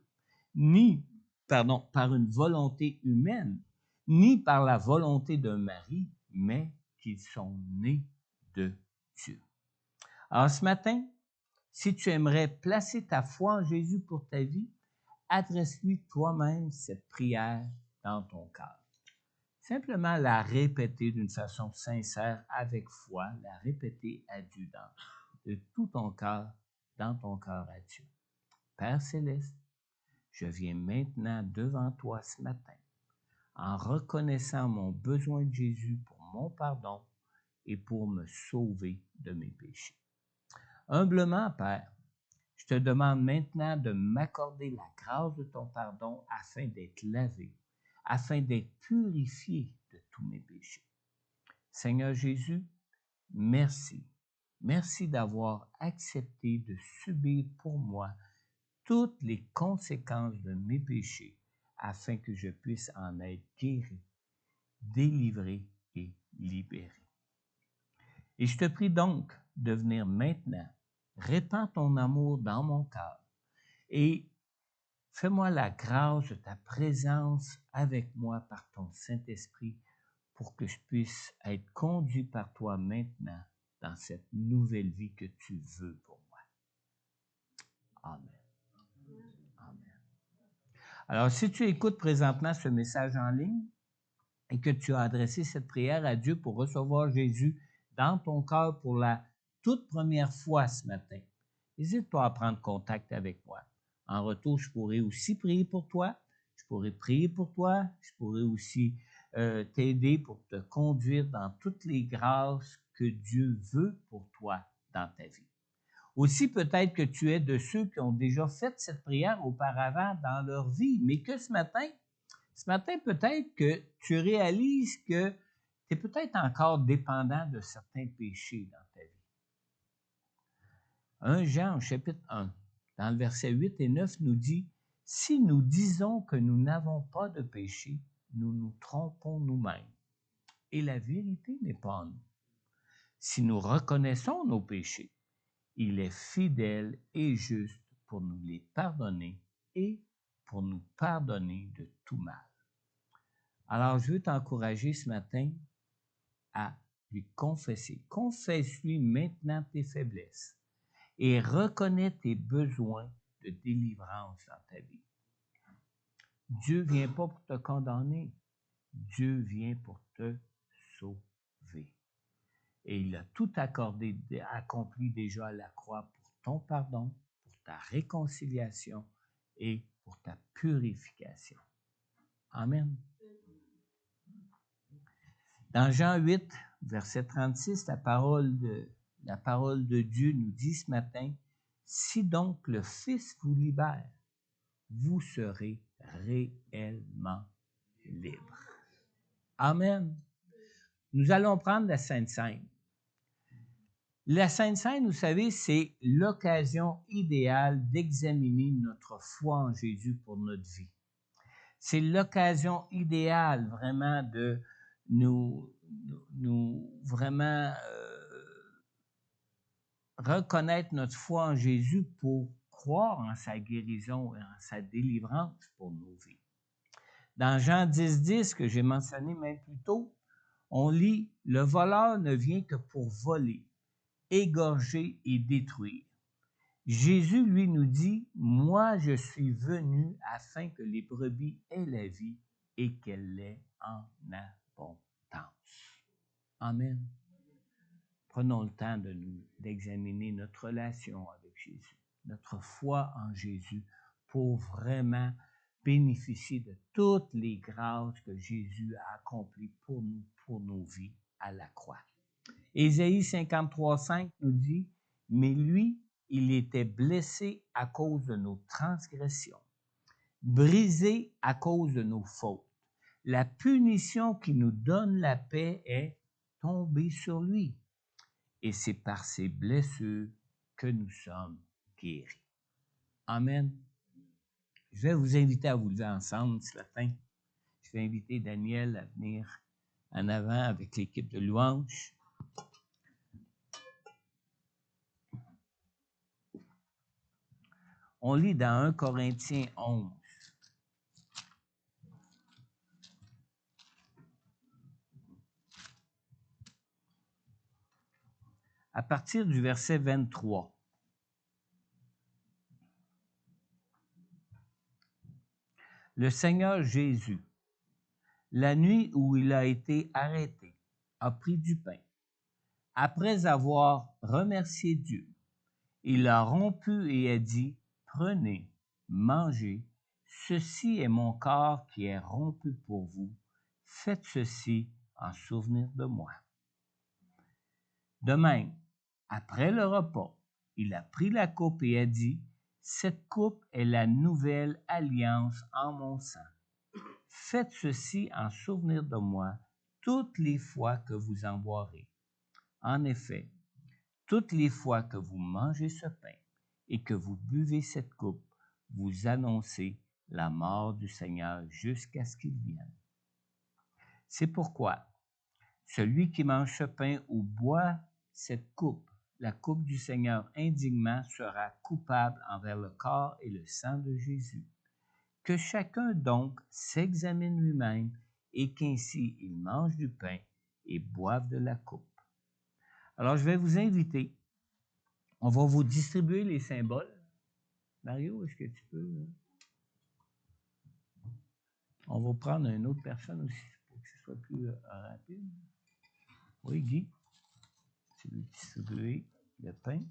par une volonté humaine, ni par la volonté d'un mari, mais qu'ils sont nés de Dieu. » Alors ce matin, si tu aimerais placer ta foi en Jésus pour ta vie, adresse-lui toi-même cette prière dans ton cœur. Simplement la répéter d'une façon sincère, avec foi, la répéter à Dieu de tout ton cœur, dans ton cœur à Dieu. Père céleste, je viens maintenant devant toi ce matin en reconnaissant mon besoin de Jésus pour mon pardon et pour me sauver de mes péchés. Humblement, Père, je te demande maintenant de m'accorder la grâce de ton pardon afin d'être lavé, afin d'être purifié de tous mes péchés. Seigneur Jésus, merci. Merci d'avoir accepté de subir pour moi toutes les conséquences de mes péchés afin que je puisse en être guéri, délivré et libéré. Et je te prie donc de venir maintenant, répands ton amour dans mon cœur et Fais-moi la grâce de ta présence avec moi par ton Saint-Esprit pour que je puisse être conduit par toi maintenant dans cette nouvelle vie que tu veux pour moi. Amen. Amen. Alors, si tu écoutes présentement ce message en ligne et que tu as adressé cette prière à Dieu pour recevoir Jésus dans ton cœur pour la toute première fois ce matin, n'hésite pas à prendre contact avec moi. En retour, je pourrais aussi prier pour toi. Je pourrais prier pour toi. Je pourrais aussi t'aider pour te conduire dans toutes les grâces que Dieu veut pour toi dans ta vie. Aussi, peut-être que tu es de ceux qui ont déjà fait cette prière auparavant dans leur vie, mais que ce matin, peut-être que tu réalises que tu es peut-être encore dépendant de certains péchés dans ta vie. 1 Jean, chapitre 1, dans le verset 8 et 9, nous dit « Si nous disons que nous n'avons pas de péché, nous nous trompons nous-mêmes, et la vérité n'est pas en nous. Si nous reconnaissons nos péchés, il est fidèle et juste pour nous les pardonner et pour nous pardonner de tout mal. » Alors, je veux t'encourager ce matin à lui confesser. Confesse-lui maintenant tes faiblesses et reconnais tes besoins de délivrance dans ta vie. Dieu ne vient pas pour te condamner. Dieu vient pour te sauver. Et il a tout accompli déjà à la croix pour ton pardon, pour ta réconciliation et pour ta purification. Amen. Dans Jean 8, verset 36, la parole de Dieu nous dit ce matin, « Si donc le Fils vous libère, vous serez réellement libre. » Amen. Nous allons prendre la Sainte Seine. La Sainte Seine, vous savez, c'est l'occasion idéale d'examiner notre foi en Jésus pour notre vie. C'est l'occasion idéale vraiment de nous vraiment reconnaître notre foi en Jésus pour croire en sa guérison et en sa délivrance pour nos vies. Dans Jean 10, que j'ai mentionné même plus tôt, on lit « Le voleur ne vient que pour voler, égorger et détruire. » Jésus, lui, nous dit « Moi, je suis venu afin que les brebis aient la vie et qu'elle l'ait en abondance. » Amen. Prenons le temps d'examiner notre relation avec Jésus, notre foi en Jésus, pour vraiment bénéficier de toutes les grâces que Jésus a accomplies pour nous, pour nos vies à la croix. Ésaïe 53:5 nous dit « Mais lui, il était blessé à cause de nos transgressions, brisé à cause de nos fautes. La punition qui nous donne la paix est tombée sur lui. Et c'est par ses blessures que nous sommes guéris. » Amen. Je vais vous inviter à vous lever ensemble ce matin. Je vais inviter Daniel à venir en avant avec l'équipe de louange. On lit dans 1 Corinthiens 11. À partir du verset 23. Le Seigneur Jésus, la nuit où il a été arrêté, a pris du pain. Après avoir remercié Dieu, il a rompu et a dit, « Prenez, mangez, ceci est mon corps qui est rompu pour vous. Faites ceci en souvenir de moi. » De même, après le repas, il a pris la coupe et a dit, « Cette coupe est la nouvelle alliance en mon sang. Faites ceci en souvenir de moi toutes les fois que vous en boirez. En effet, toutes les fois que vous mangez ce pain et que vous buvez cette coupe, vous annoncez la mort du Seigneur jusqu'à ce qu'il vienne. C'est pourquoi celui qui mange ce pain ou boit cette coupe, la coupe du Seigneur indignement, sera coupable envers le corps et le sang de Jésus. Que chacun donc s'examine lui-même et qu'ainsi il mange du pain et boive de la coupe. Alors, je vais vous inviter. On va vous distribuer les symboles. Mario, est-ce que tu peux? On va prendre une autre personne aussi pour que ce soit plus rapide. Oui, Guy, tu veux distribuer le pain.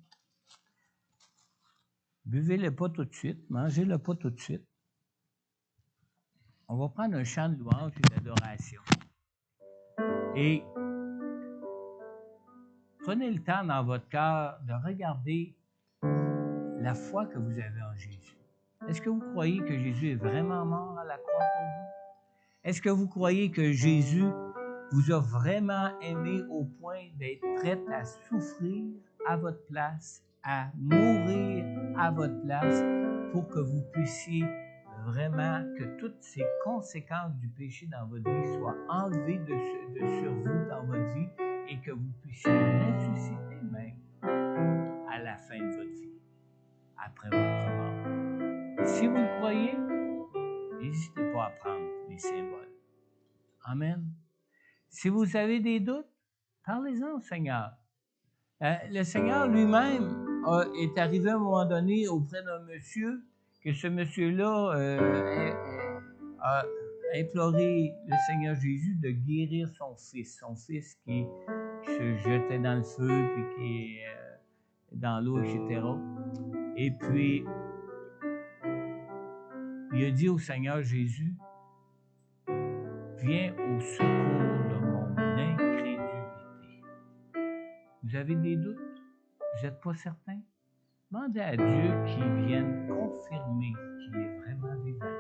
Buvez-le pas tout de suite, mangez-le pas tout de suite. On va prendre un chant de louange et d'adoration. Et prenez le temps dans votre cœur de regarder la foi que vous avez en Jésus. Est-ce que vous croyez que Jésus est vraiment mort à la croix pour vous? Est-ce que vous croyez que Jésus vous a vraiment aimé au point d'être prêt à souffrir à votre place, à mourir à votre place pour que vous puissiez vraiment, que toutes ces conséquences du péché dans votre vie soient enlevées sur vous dans votre vie et que vous puissiez ressusciter même à la fin de votre vie, après votre mort. Si vous le croyez, n'hésitez pas à prendre les symboles. Amen. Si vous avez des doutes, parlez-en au Seigneur. Le Seigneur lui-même est arrivé à un moment donné auprès d'un monsieur, que ce monsieur-là a imploré le Seigneur Jésus de guérir son fils qui se jetait dans le feu, puis qui est dans l'eau, etc. Et puis, il a dit au Seigneur Jésus, viens au secours de mon incrédulité. Vous avez des doutes? Vous n'êtes pas certain? Demandez à Dieu qu'il vienne confirmer qu'il est vraiment vivant.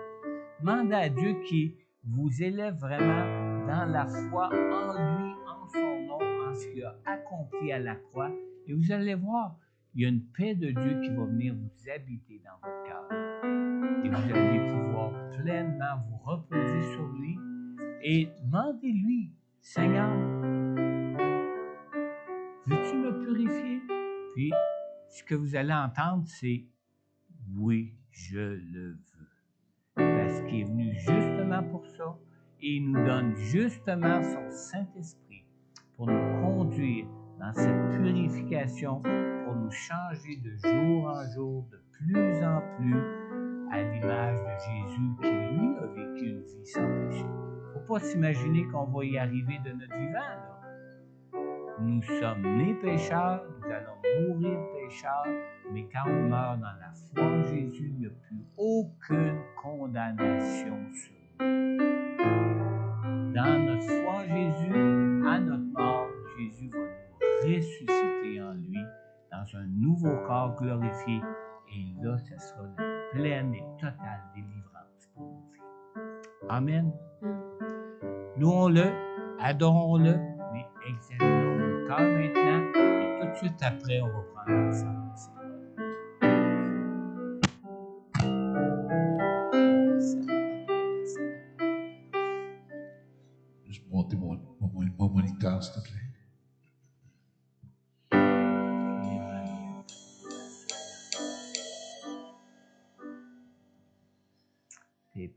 Demandez à Dieu qu'il vous élève vraiment dans la foi en lui, en son nom, en ce qu'il a accompli à la croix. Et vous allez voir, il y a une paix de Dieu qui va venir vous habiter dans votre cœur. Et vous allez pouvoir pleinement vous reposer sur lui. Et demandez-lui, Seigneur, veux-tu me purifier? Puis, ce que vous allez entendre, c'est oui, je le veux. Parce qu'il est venu justement pour ça et il nous donne justement son Saint-Esprit pour nous conduire dans cette purification, pour nous changer de jour en jour, de plus en plus à l'image de Jésus qui, lui, a vécu une vie sans péché. Il ne faut pas s'imaginer qu'on va y arriver de notre vivant, là. Nous sommes nés pécheurs, nous allons mourir pécheurs, mais quand on meurt dans la foi en Jésus, il n'y a plus aucune condamnation sur nous. Dans notre foi en Jésus, à notre mort, Jésus va nous ressusciter en lui dans un nouveau corps glorifié. Et là, ce sera la pleine et totale délivrance pour nos vies. Amen. Louons-le, adorons-le, mais examinons nos cœurs maintenant. Et tout de suite après, on va prendre ensemble. Juste monter mon moniteur, s'il te plaît. Tu es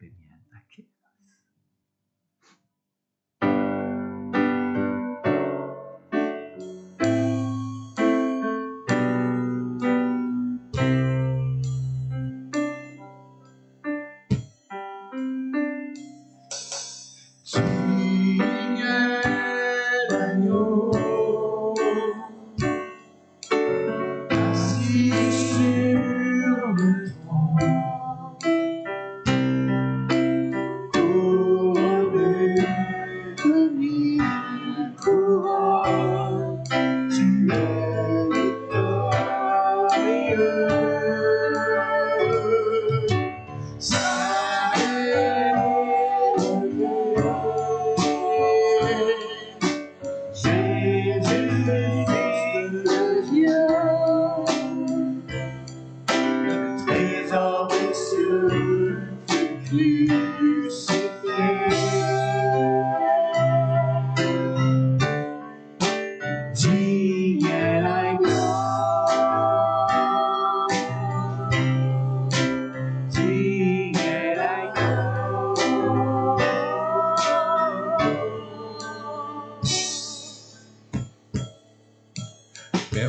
l'agneau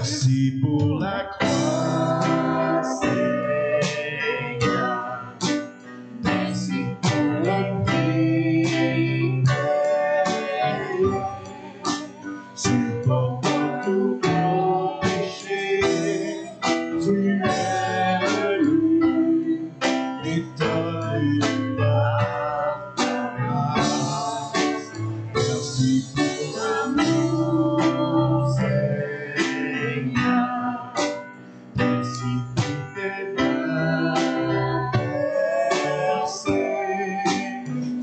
Merci pour la croix, Seigneur. Merci pour la vie. Tu portes tous nos péchés. Tu es loué et donnes par ta grâce. Merci pour l'amour, Seigneur. Merci pour tes mains percées.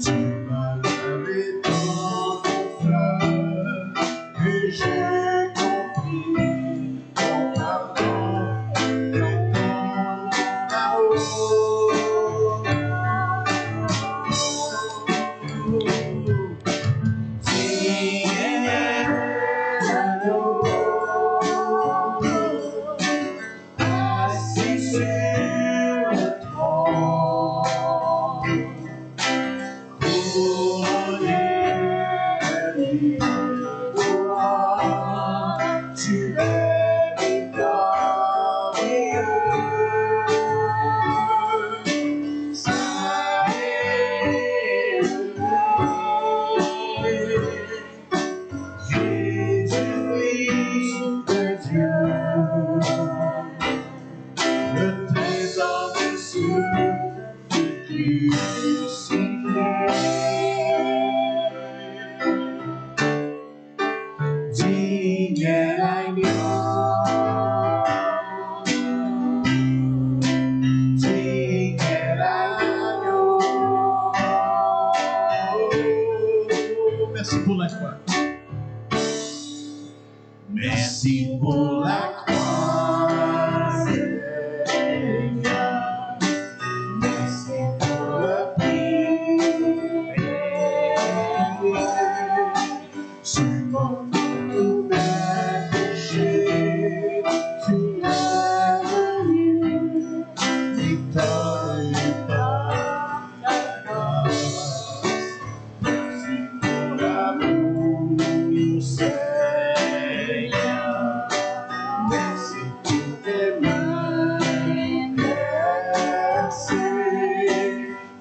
Tu m'as lavé dans ton fleuve et j'ai compris ton pardon et ton amour. Assis sur le trône, couronné de gloire, tu es victorieux. Saint et Jésus-Christ de Dieu, le trésor des cieux, crucifié. Digne est l'agneau, digne est l'agneau. Merci pour la croix. Merci pour la croix, Seigneur. Merci pour la vie. Tu portes tous mes péchés. Tu es venu, victorieux par ta grâce. Merci pour l'amour, Seigneur. Merci pour tes mains percées.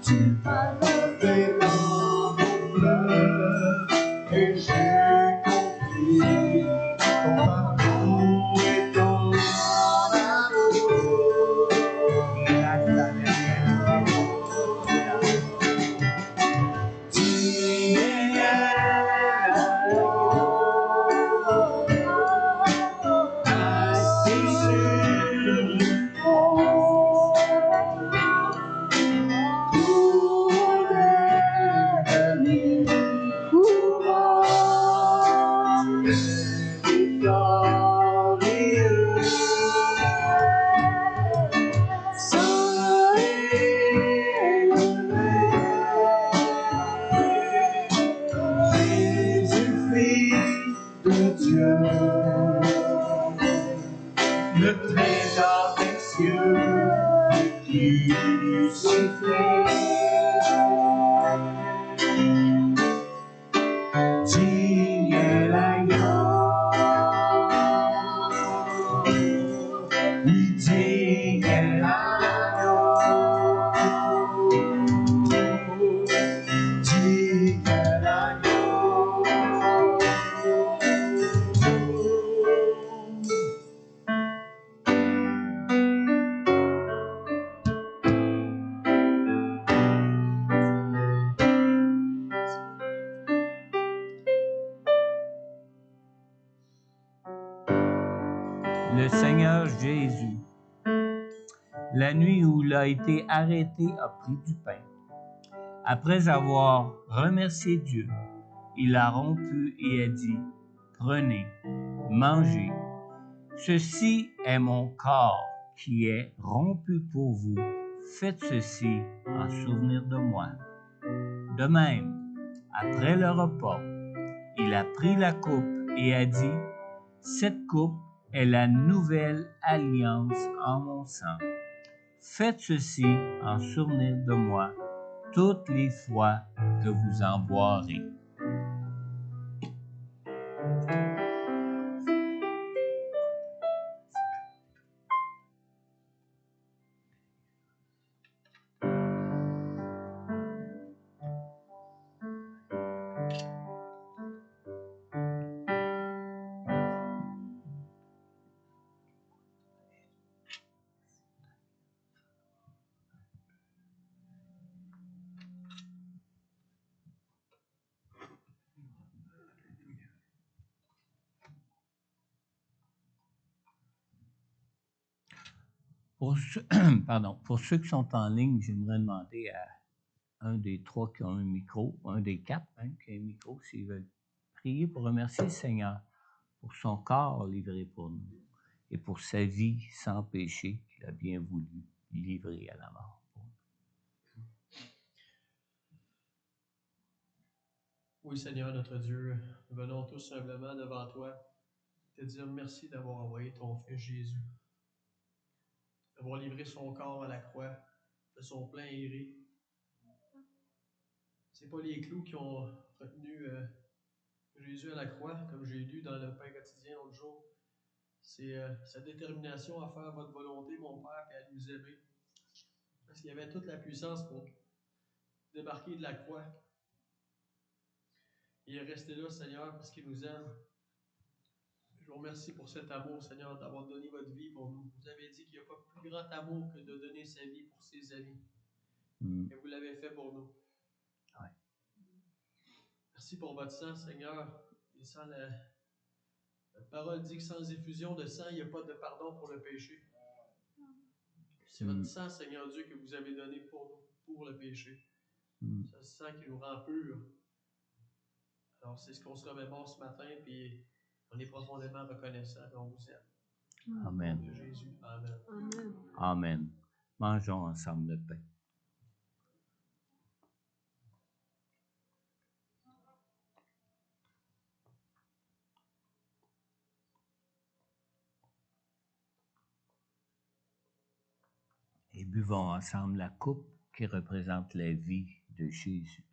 Tu m'as lavé dans ton fleuve et j'ai compris ton pardon et ton amour. Digne est l'agneau, assis sur le trône, couronné de couronne, victorieux. Saint élevé, Jésus-Fils de Dieu, le trésor des cieux, crucifié. Digne est l'agneau, oui, digne est l'agneau, digne est l'agneau. Le Seigneur Jésus, la nuit où il a été arrêté, a pris du pain. Après avoir remercié Dieu, il a rompu et a dit, « Prenez, mangez. Ceci est mon corps qui est rompu pour vous. Faites ceci en souvenir de moi. » De même, après le repas, il a pris la coupe et a dit, « Cette coupe est la nouvelle alliance en mon sang. Faites ceci en souvenir de moi toutes les fois que vous en boirez. » Pour ceux qui sont en ligne, j'aimerais demander à un des trois qui ont un micro, un des quatre même qui a un micro, s'ils veulent prier pour remercier le Seigneur pour son corps livré pour nous et pour sa vie sans péché qu'il a bien voulu livrer à la mort. Oui, Seigneur notre Dieu, nous venons tous simplement devant toi te dire merci d'avoir envoyé ton Fils Jésus, d'avoir livré son corps à la croix de son plein gré. C'est pas les clous qui ont retenu Jésus à la croix, comme j'ai lu dans le pain quotidien l'autre jour. C'est sa détermination à faire votre volonté, mon Père, et à nous aimer. Parce qu'il y avait toute la puissance pour débarquer de la croix. Il est resté là, Seigneur, parce qu'il nous aime. Je vous remercie pour cet amour, Seigneur, d'avoir donné votre vie pour nous. Vous avez dit qu'il n'y a pas plus grand amour que de donner sa vie pour ses amis. Et vous l'avez fait pour nous. Ouais. Merci pour votre sang, Seigneur. Et sans la parole dit que sans effusion de sang, il n'y a pas de pardon pour le péché. C'est votre sang, Seigneur Dieu, que vous avez donné pour nous, pour le péché. C'est ce sang qui nous rend purs. Alors, c'est ce qu'on se remémore ce matin, puis on est profondément reconnaissant, et on vous aime. Amen. Au nom de Jésus. Amen. Amen. Amen. Mangeons ensemble le pain. Et buvons ensemble la coupe qui représente la vie de Jésus,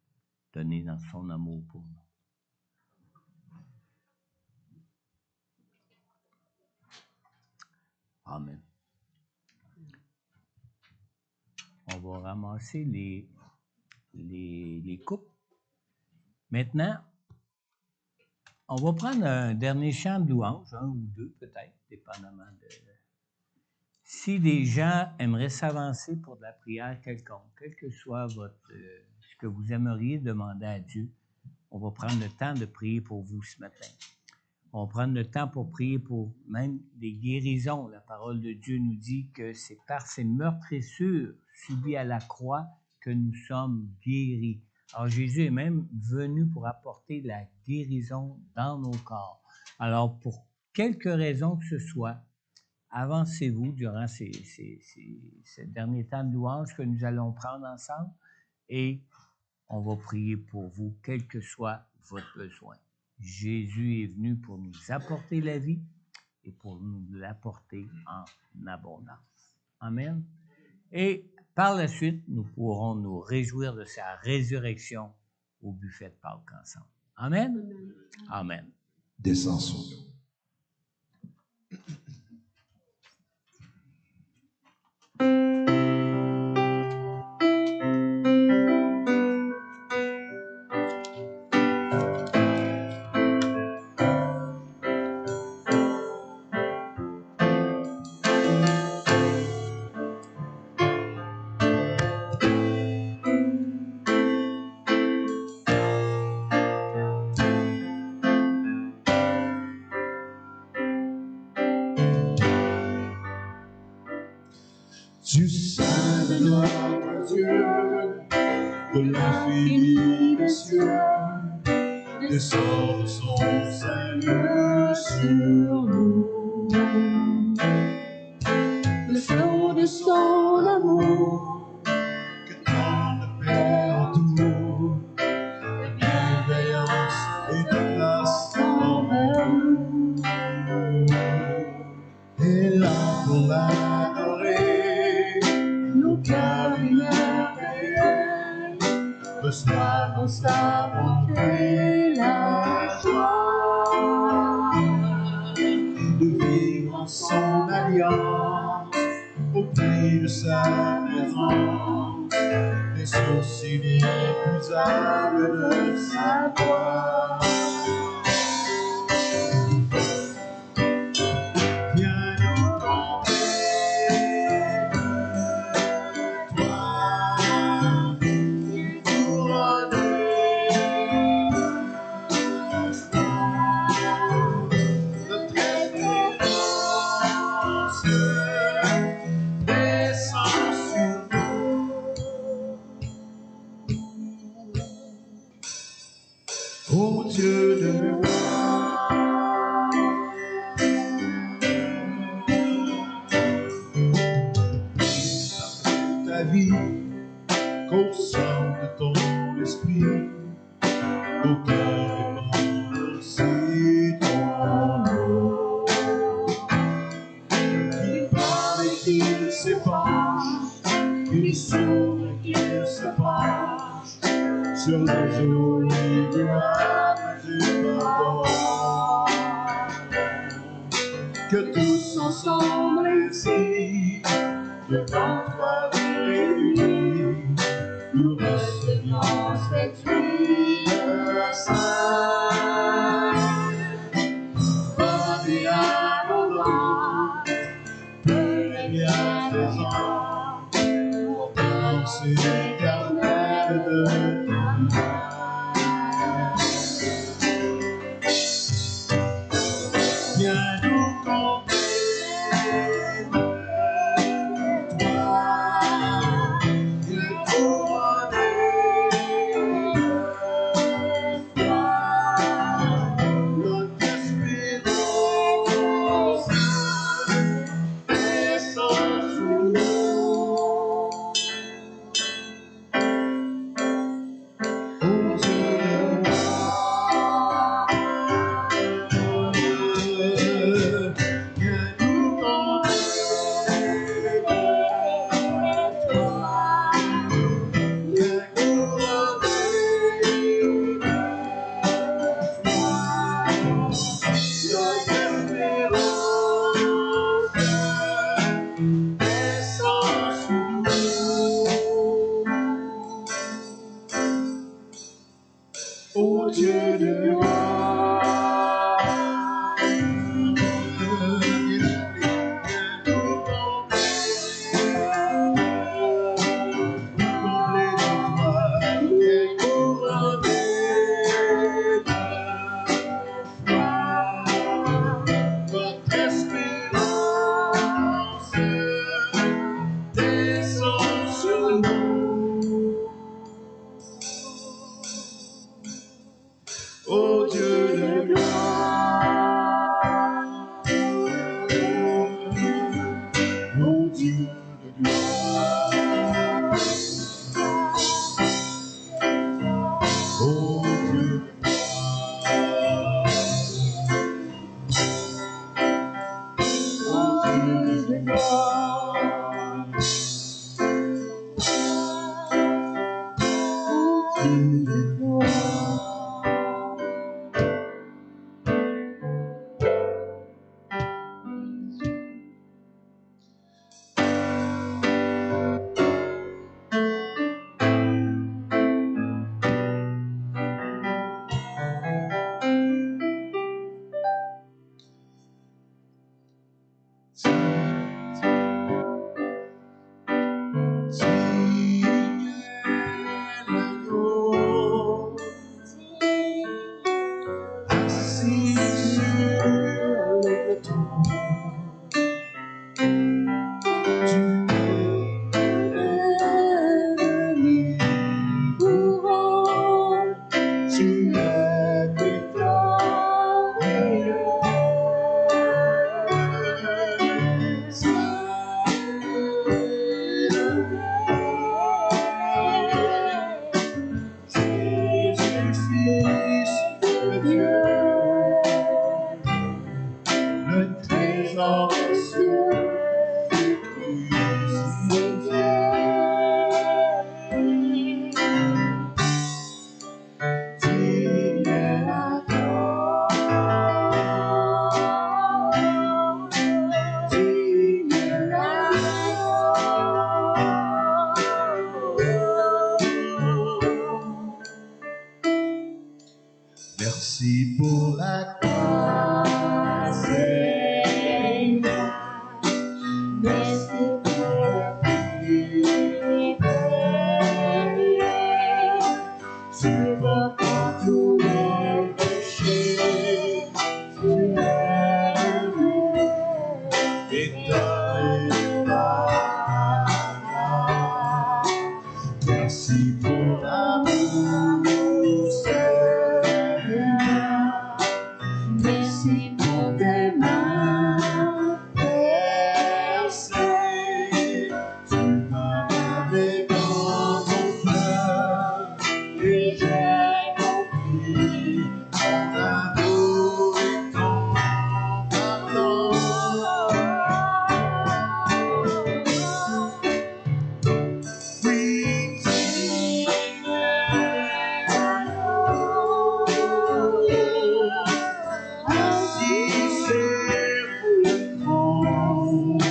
donnée dans son amour pour nous. Amen. On va ramasser les coupes. Maintenant, on va prendre un dernier chant de louange, un ou deux peut-être, dépendamment de... Si des gens aimeraient s'avancer pour de la prière quelconque, quel que soit ce que vous aimeriez demander à Dieu, on va prendre le temps de prier pour vous ce matin. On va prendre le temps pour prier pour même des guérisons. La parole de Dieu nous dit que c'est par ces meurtrissures subies à la croix que nous sommes guéris. Alors Jésus est même venu pour apporter la guérison dans nos corps. Alors pour quelque raison que ce soit, avancez-vous durant ces derniers temps de louange que nous allons prendre ensemble et on va prier pour vous, quel que soit votre besoin. Jésus est venu pour nous apporter la vie et pour nous l'apporter en abondance. Amen. Et par la suite, nous pourrons nous réjouir de sa résurrection au buffet de Pâques ensemble. Amen. Amen. Descends sur nous. Du sein de notre Dieu, de l'infini des cieux, descend de son Seigneur sur nous. Le flot de son amour, que tant de paix entoure, de bienveillance et de grâce envers nous. Et là pour l'adorer, nos cœurs émerveillés reçoivent en sa bonté la joie de vivre en son alliance au prix de sa présence et source inépuisable de sa gloire. Viens nous contempler, toi, couronné notre espérance. Ô Dieu de ta vie, qu'au sein de ton esprit, au cœur répandre c'est ton nom. Qu'il parle et qu'il s'épanche, qu'il s'ouvre et qu'il se penche sur les eaux libérables du pardon. Que tous ensemble ici, devant toi réunis, nous recevions cette huile sainte, bonne et abondante, pleine et bienfaisante, pour penser éternelle de ta main. Viens nous contempler, toi, viens couronner de foi, notre espérance descend sur nous. Ô Dieu de viens nous contempler, toi, viens couronner de foi, notre espérance descend sur nous. Ô Dieu de gloire, viens nous combler de toi, viens couronner de foi, votre espérance descend sur nous. Ô Dieu de gloire, ô Dieu de gloire, ô Dieu de gloire, ô Dieu de gloire, ô Dieu de gloire. Assis sur le trône, tu es courant, tu es victorieux. Jésus, Fils de Dieu, le trésor des cieux, crucifié. Digne la gloire, digne la gloire. Merci pour la croix, Seigneur. Merci pour le prix payé. Tu portes tous les péchés. Tu es venu et donné la grâce. Merci pour l'amour, Seigneur. ton amour et ton pardon. Oui, ainsi c'est le monde.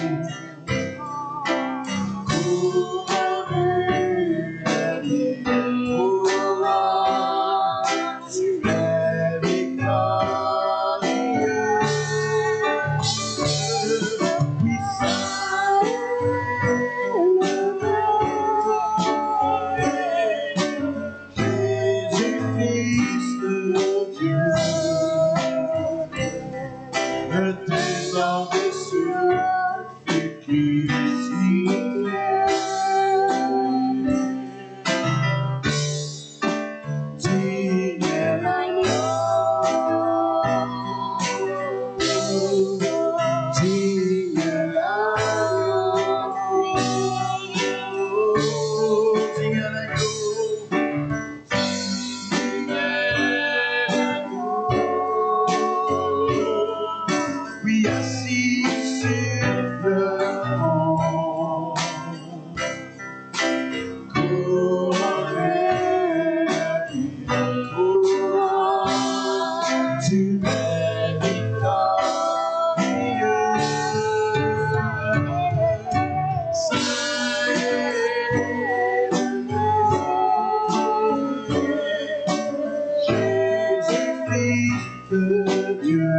Le trésor des cieux est crucifié. Digne est l'agneau, digne est l'agneau, digne est l'agneau. Oui, assis sur le trône, couronné de couronne, tu es victorieux. Saint est Jésus-Christ de Dieu.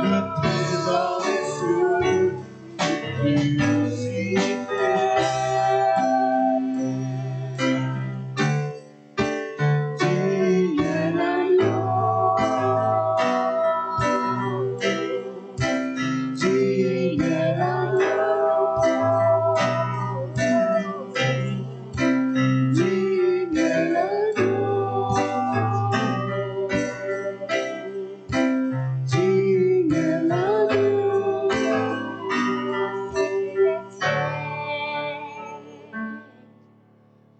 Le trésor des cieux crucifié. Digne est l'agneau, digne est l'agneau, digne est l'agneau, digne est l'agneau.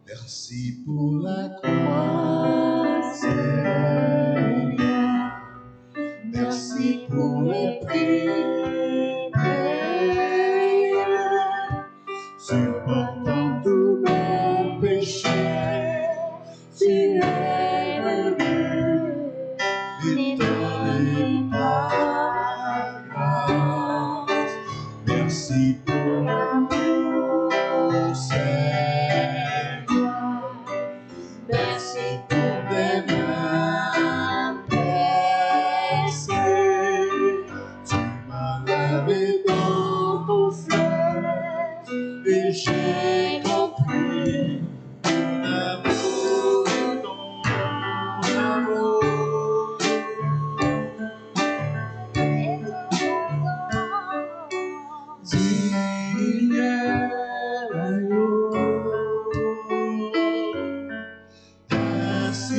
Merci pour la croix, Seigneur. Merci pour le prix payé, supportant tous nos péchés. Tu es venu et donné par grâce. Merci pour l'amour, Seigneur. Merci pour tes mains pressées. Tu m'as lavé dans ton fleuve et j'ai compris ton amour, ton amour. Digne est l'agneau, ainsi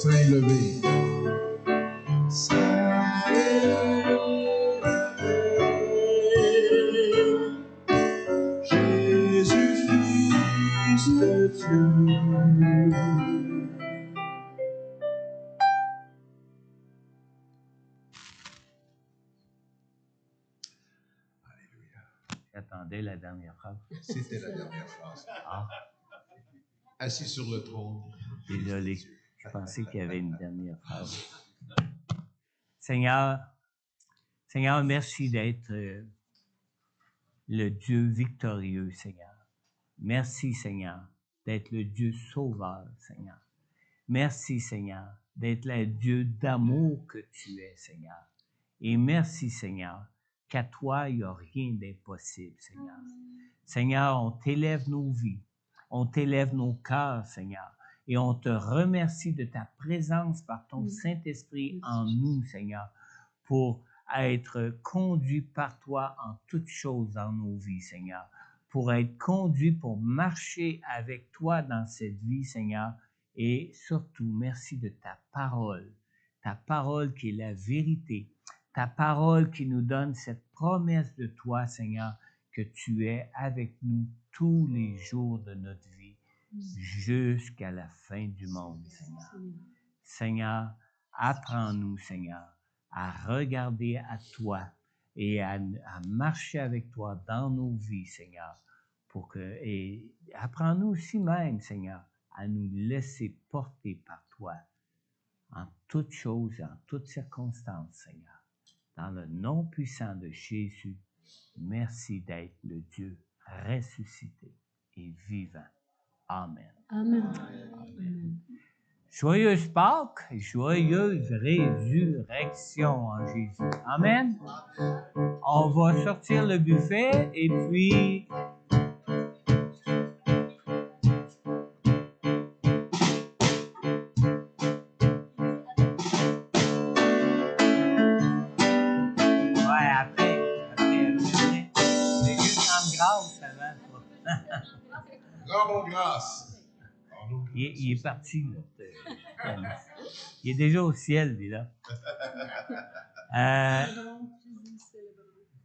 Saint levé. Jésus, Fils de Dieu. J'attendais la dernière phrase. C'était la dernière phrase. Ah, Assis sur le trône. désolé. Je pensais qu'il y avait une dernière phrase. Seigneur, merci d'être le Dieu victorieux, Seigneur. Merci, Seigneur, d'être le Dieu sauveur, Seigneur. Merci, Seigneur, d'être le Dieu d'amour que tu es, Seigneur. Et merci, Seigneur, qu'à toi, il n'y a rien d'impossible, Seigneur. Seigneur, on t'élève nos vies, on t'élève nos cœurs, Seigneur, et on te remercie de ta présence par ton Saint-Esprit en nous, Seigneur, pour être conduit par toi en toutes choses dans nos vies, Seigneur, pour être conduit, pour marcher avec toi dans cette vie, Seigneur, et surtout, merci de ta parole qui est la vérité, ta parole qui nous donne cette promesse de toi, Seigneur, que tu es avec nous tous les jours de notre vie, jusqu'à la fin du monde, Seigneur. Seigneur, apprends-nous, Seigneur, à regarder à toi et à marcher avec toi dans nos vies, Seigneur, et apprends-nous aussi même, Seigneur, à nous laisser porter par toi en toutes choses, en toutes circonstances, Seigneur. Dans le nom puissant de Jésus, merci d'être le Dieu ressuscité et vivant. Amen. Amen. Amen. Joyeuse Pâques, joyeuse résurrection en Jésus. Amen. On va sortir le buffet et puis... Grâce. Il est parti, là. Il est déjà au ciel, lui, là.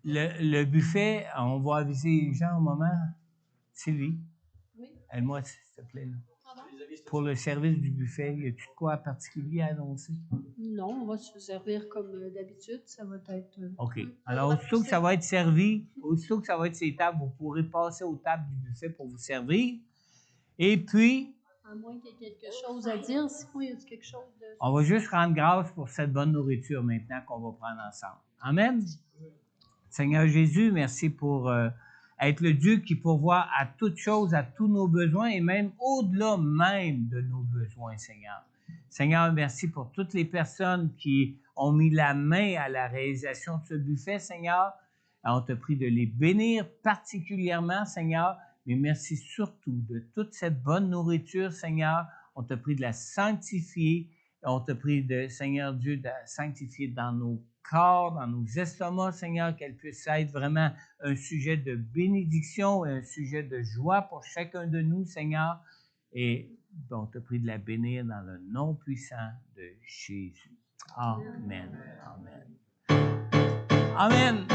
Le buffet, on va aviser les gens au moment. Sylvie, aide-moi, s'il te plaît. Là. Pour le service du buffet, y a-t-il de quoi particulier à annoncer? Non, on va se servir comme d'habitude. Ça va être... OK. Alors, aussitôt que ça va être servi, aussitôt que ça va être ces tables, vous pourrez passer aux tables du buffet pour vous servir. Et puis... À moins qu'il y ait quelque chose à dire, sinon il y a quelque chose de... On va juste rendre grâce pour cette bonne nourriture maintenant qu'on va prendre ensemble. Amen. Seigneur Jésus, merci pour être le Dieu qui pourvoit à toutes choses, à tous nos besoins et même au-delà même de nos besoins, Seigneur. Seigneur, merci pour toutes les personnes qui ont mis la main à la réalisation de ce buffet, Seigneur. On te prie de les bénir particulièrement, Seigneur, mais merci surtout de toute cette bonne nourriture, Seigneur. On te prie de la sanctifier. On te prie, Seigneur Dieu, de la sanctifier dans nos corps, dans nos estomacs, Seigneur, qu'elle puisse être vraiment un sujet de bénédiction et un sujet de joie pour chacun de nous, Seigneur. Et on te prie de la bénir dans le nom puissant de Jésus. Amen. Amen. Amen.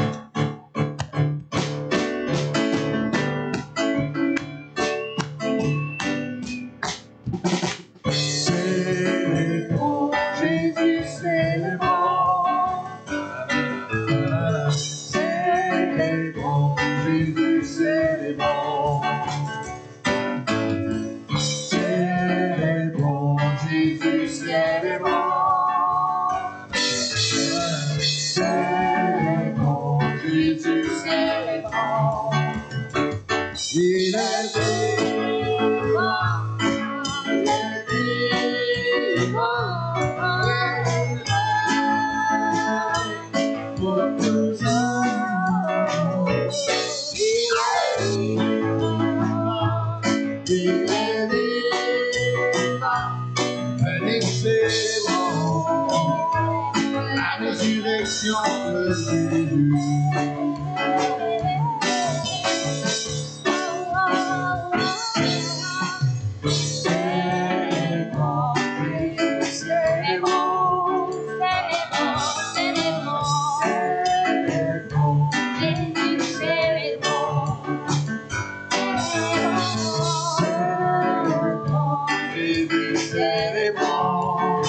bon.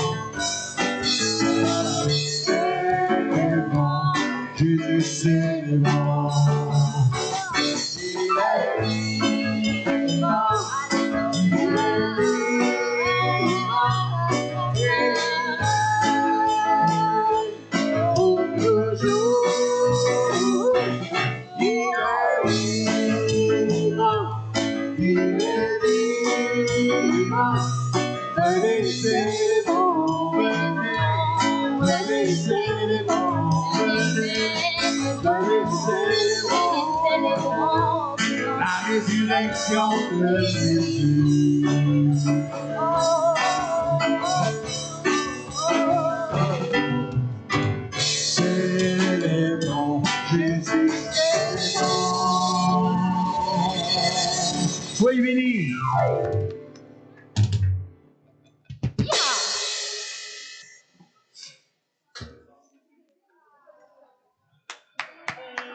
C'est bon. Jésus, c'est bon. Il est vivant. Il est vivant. Pour toujours. Il est vivant. Il est vivant. Venez, c'est bon. Venez, c'est bon. Venez, c'est bon. La résurrection de Jésus.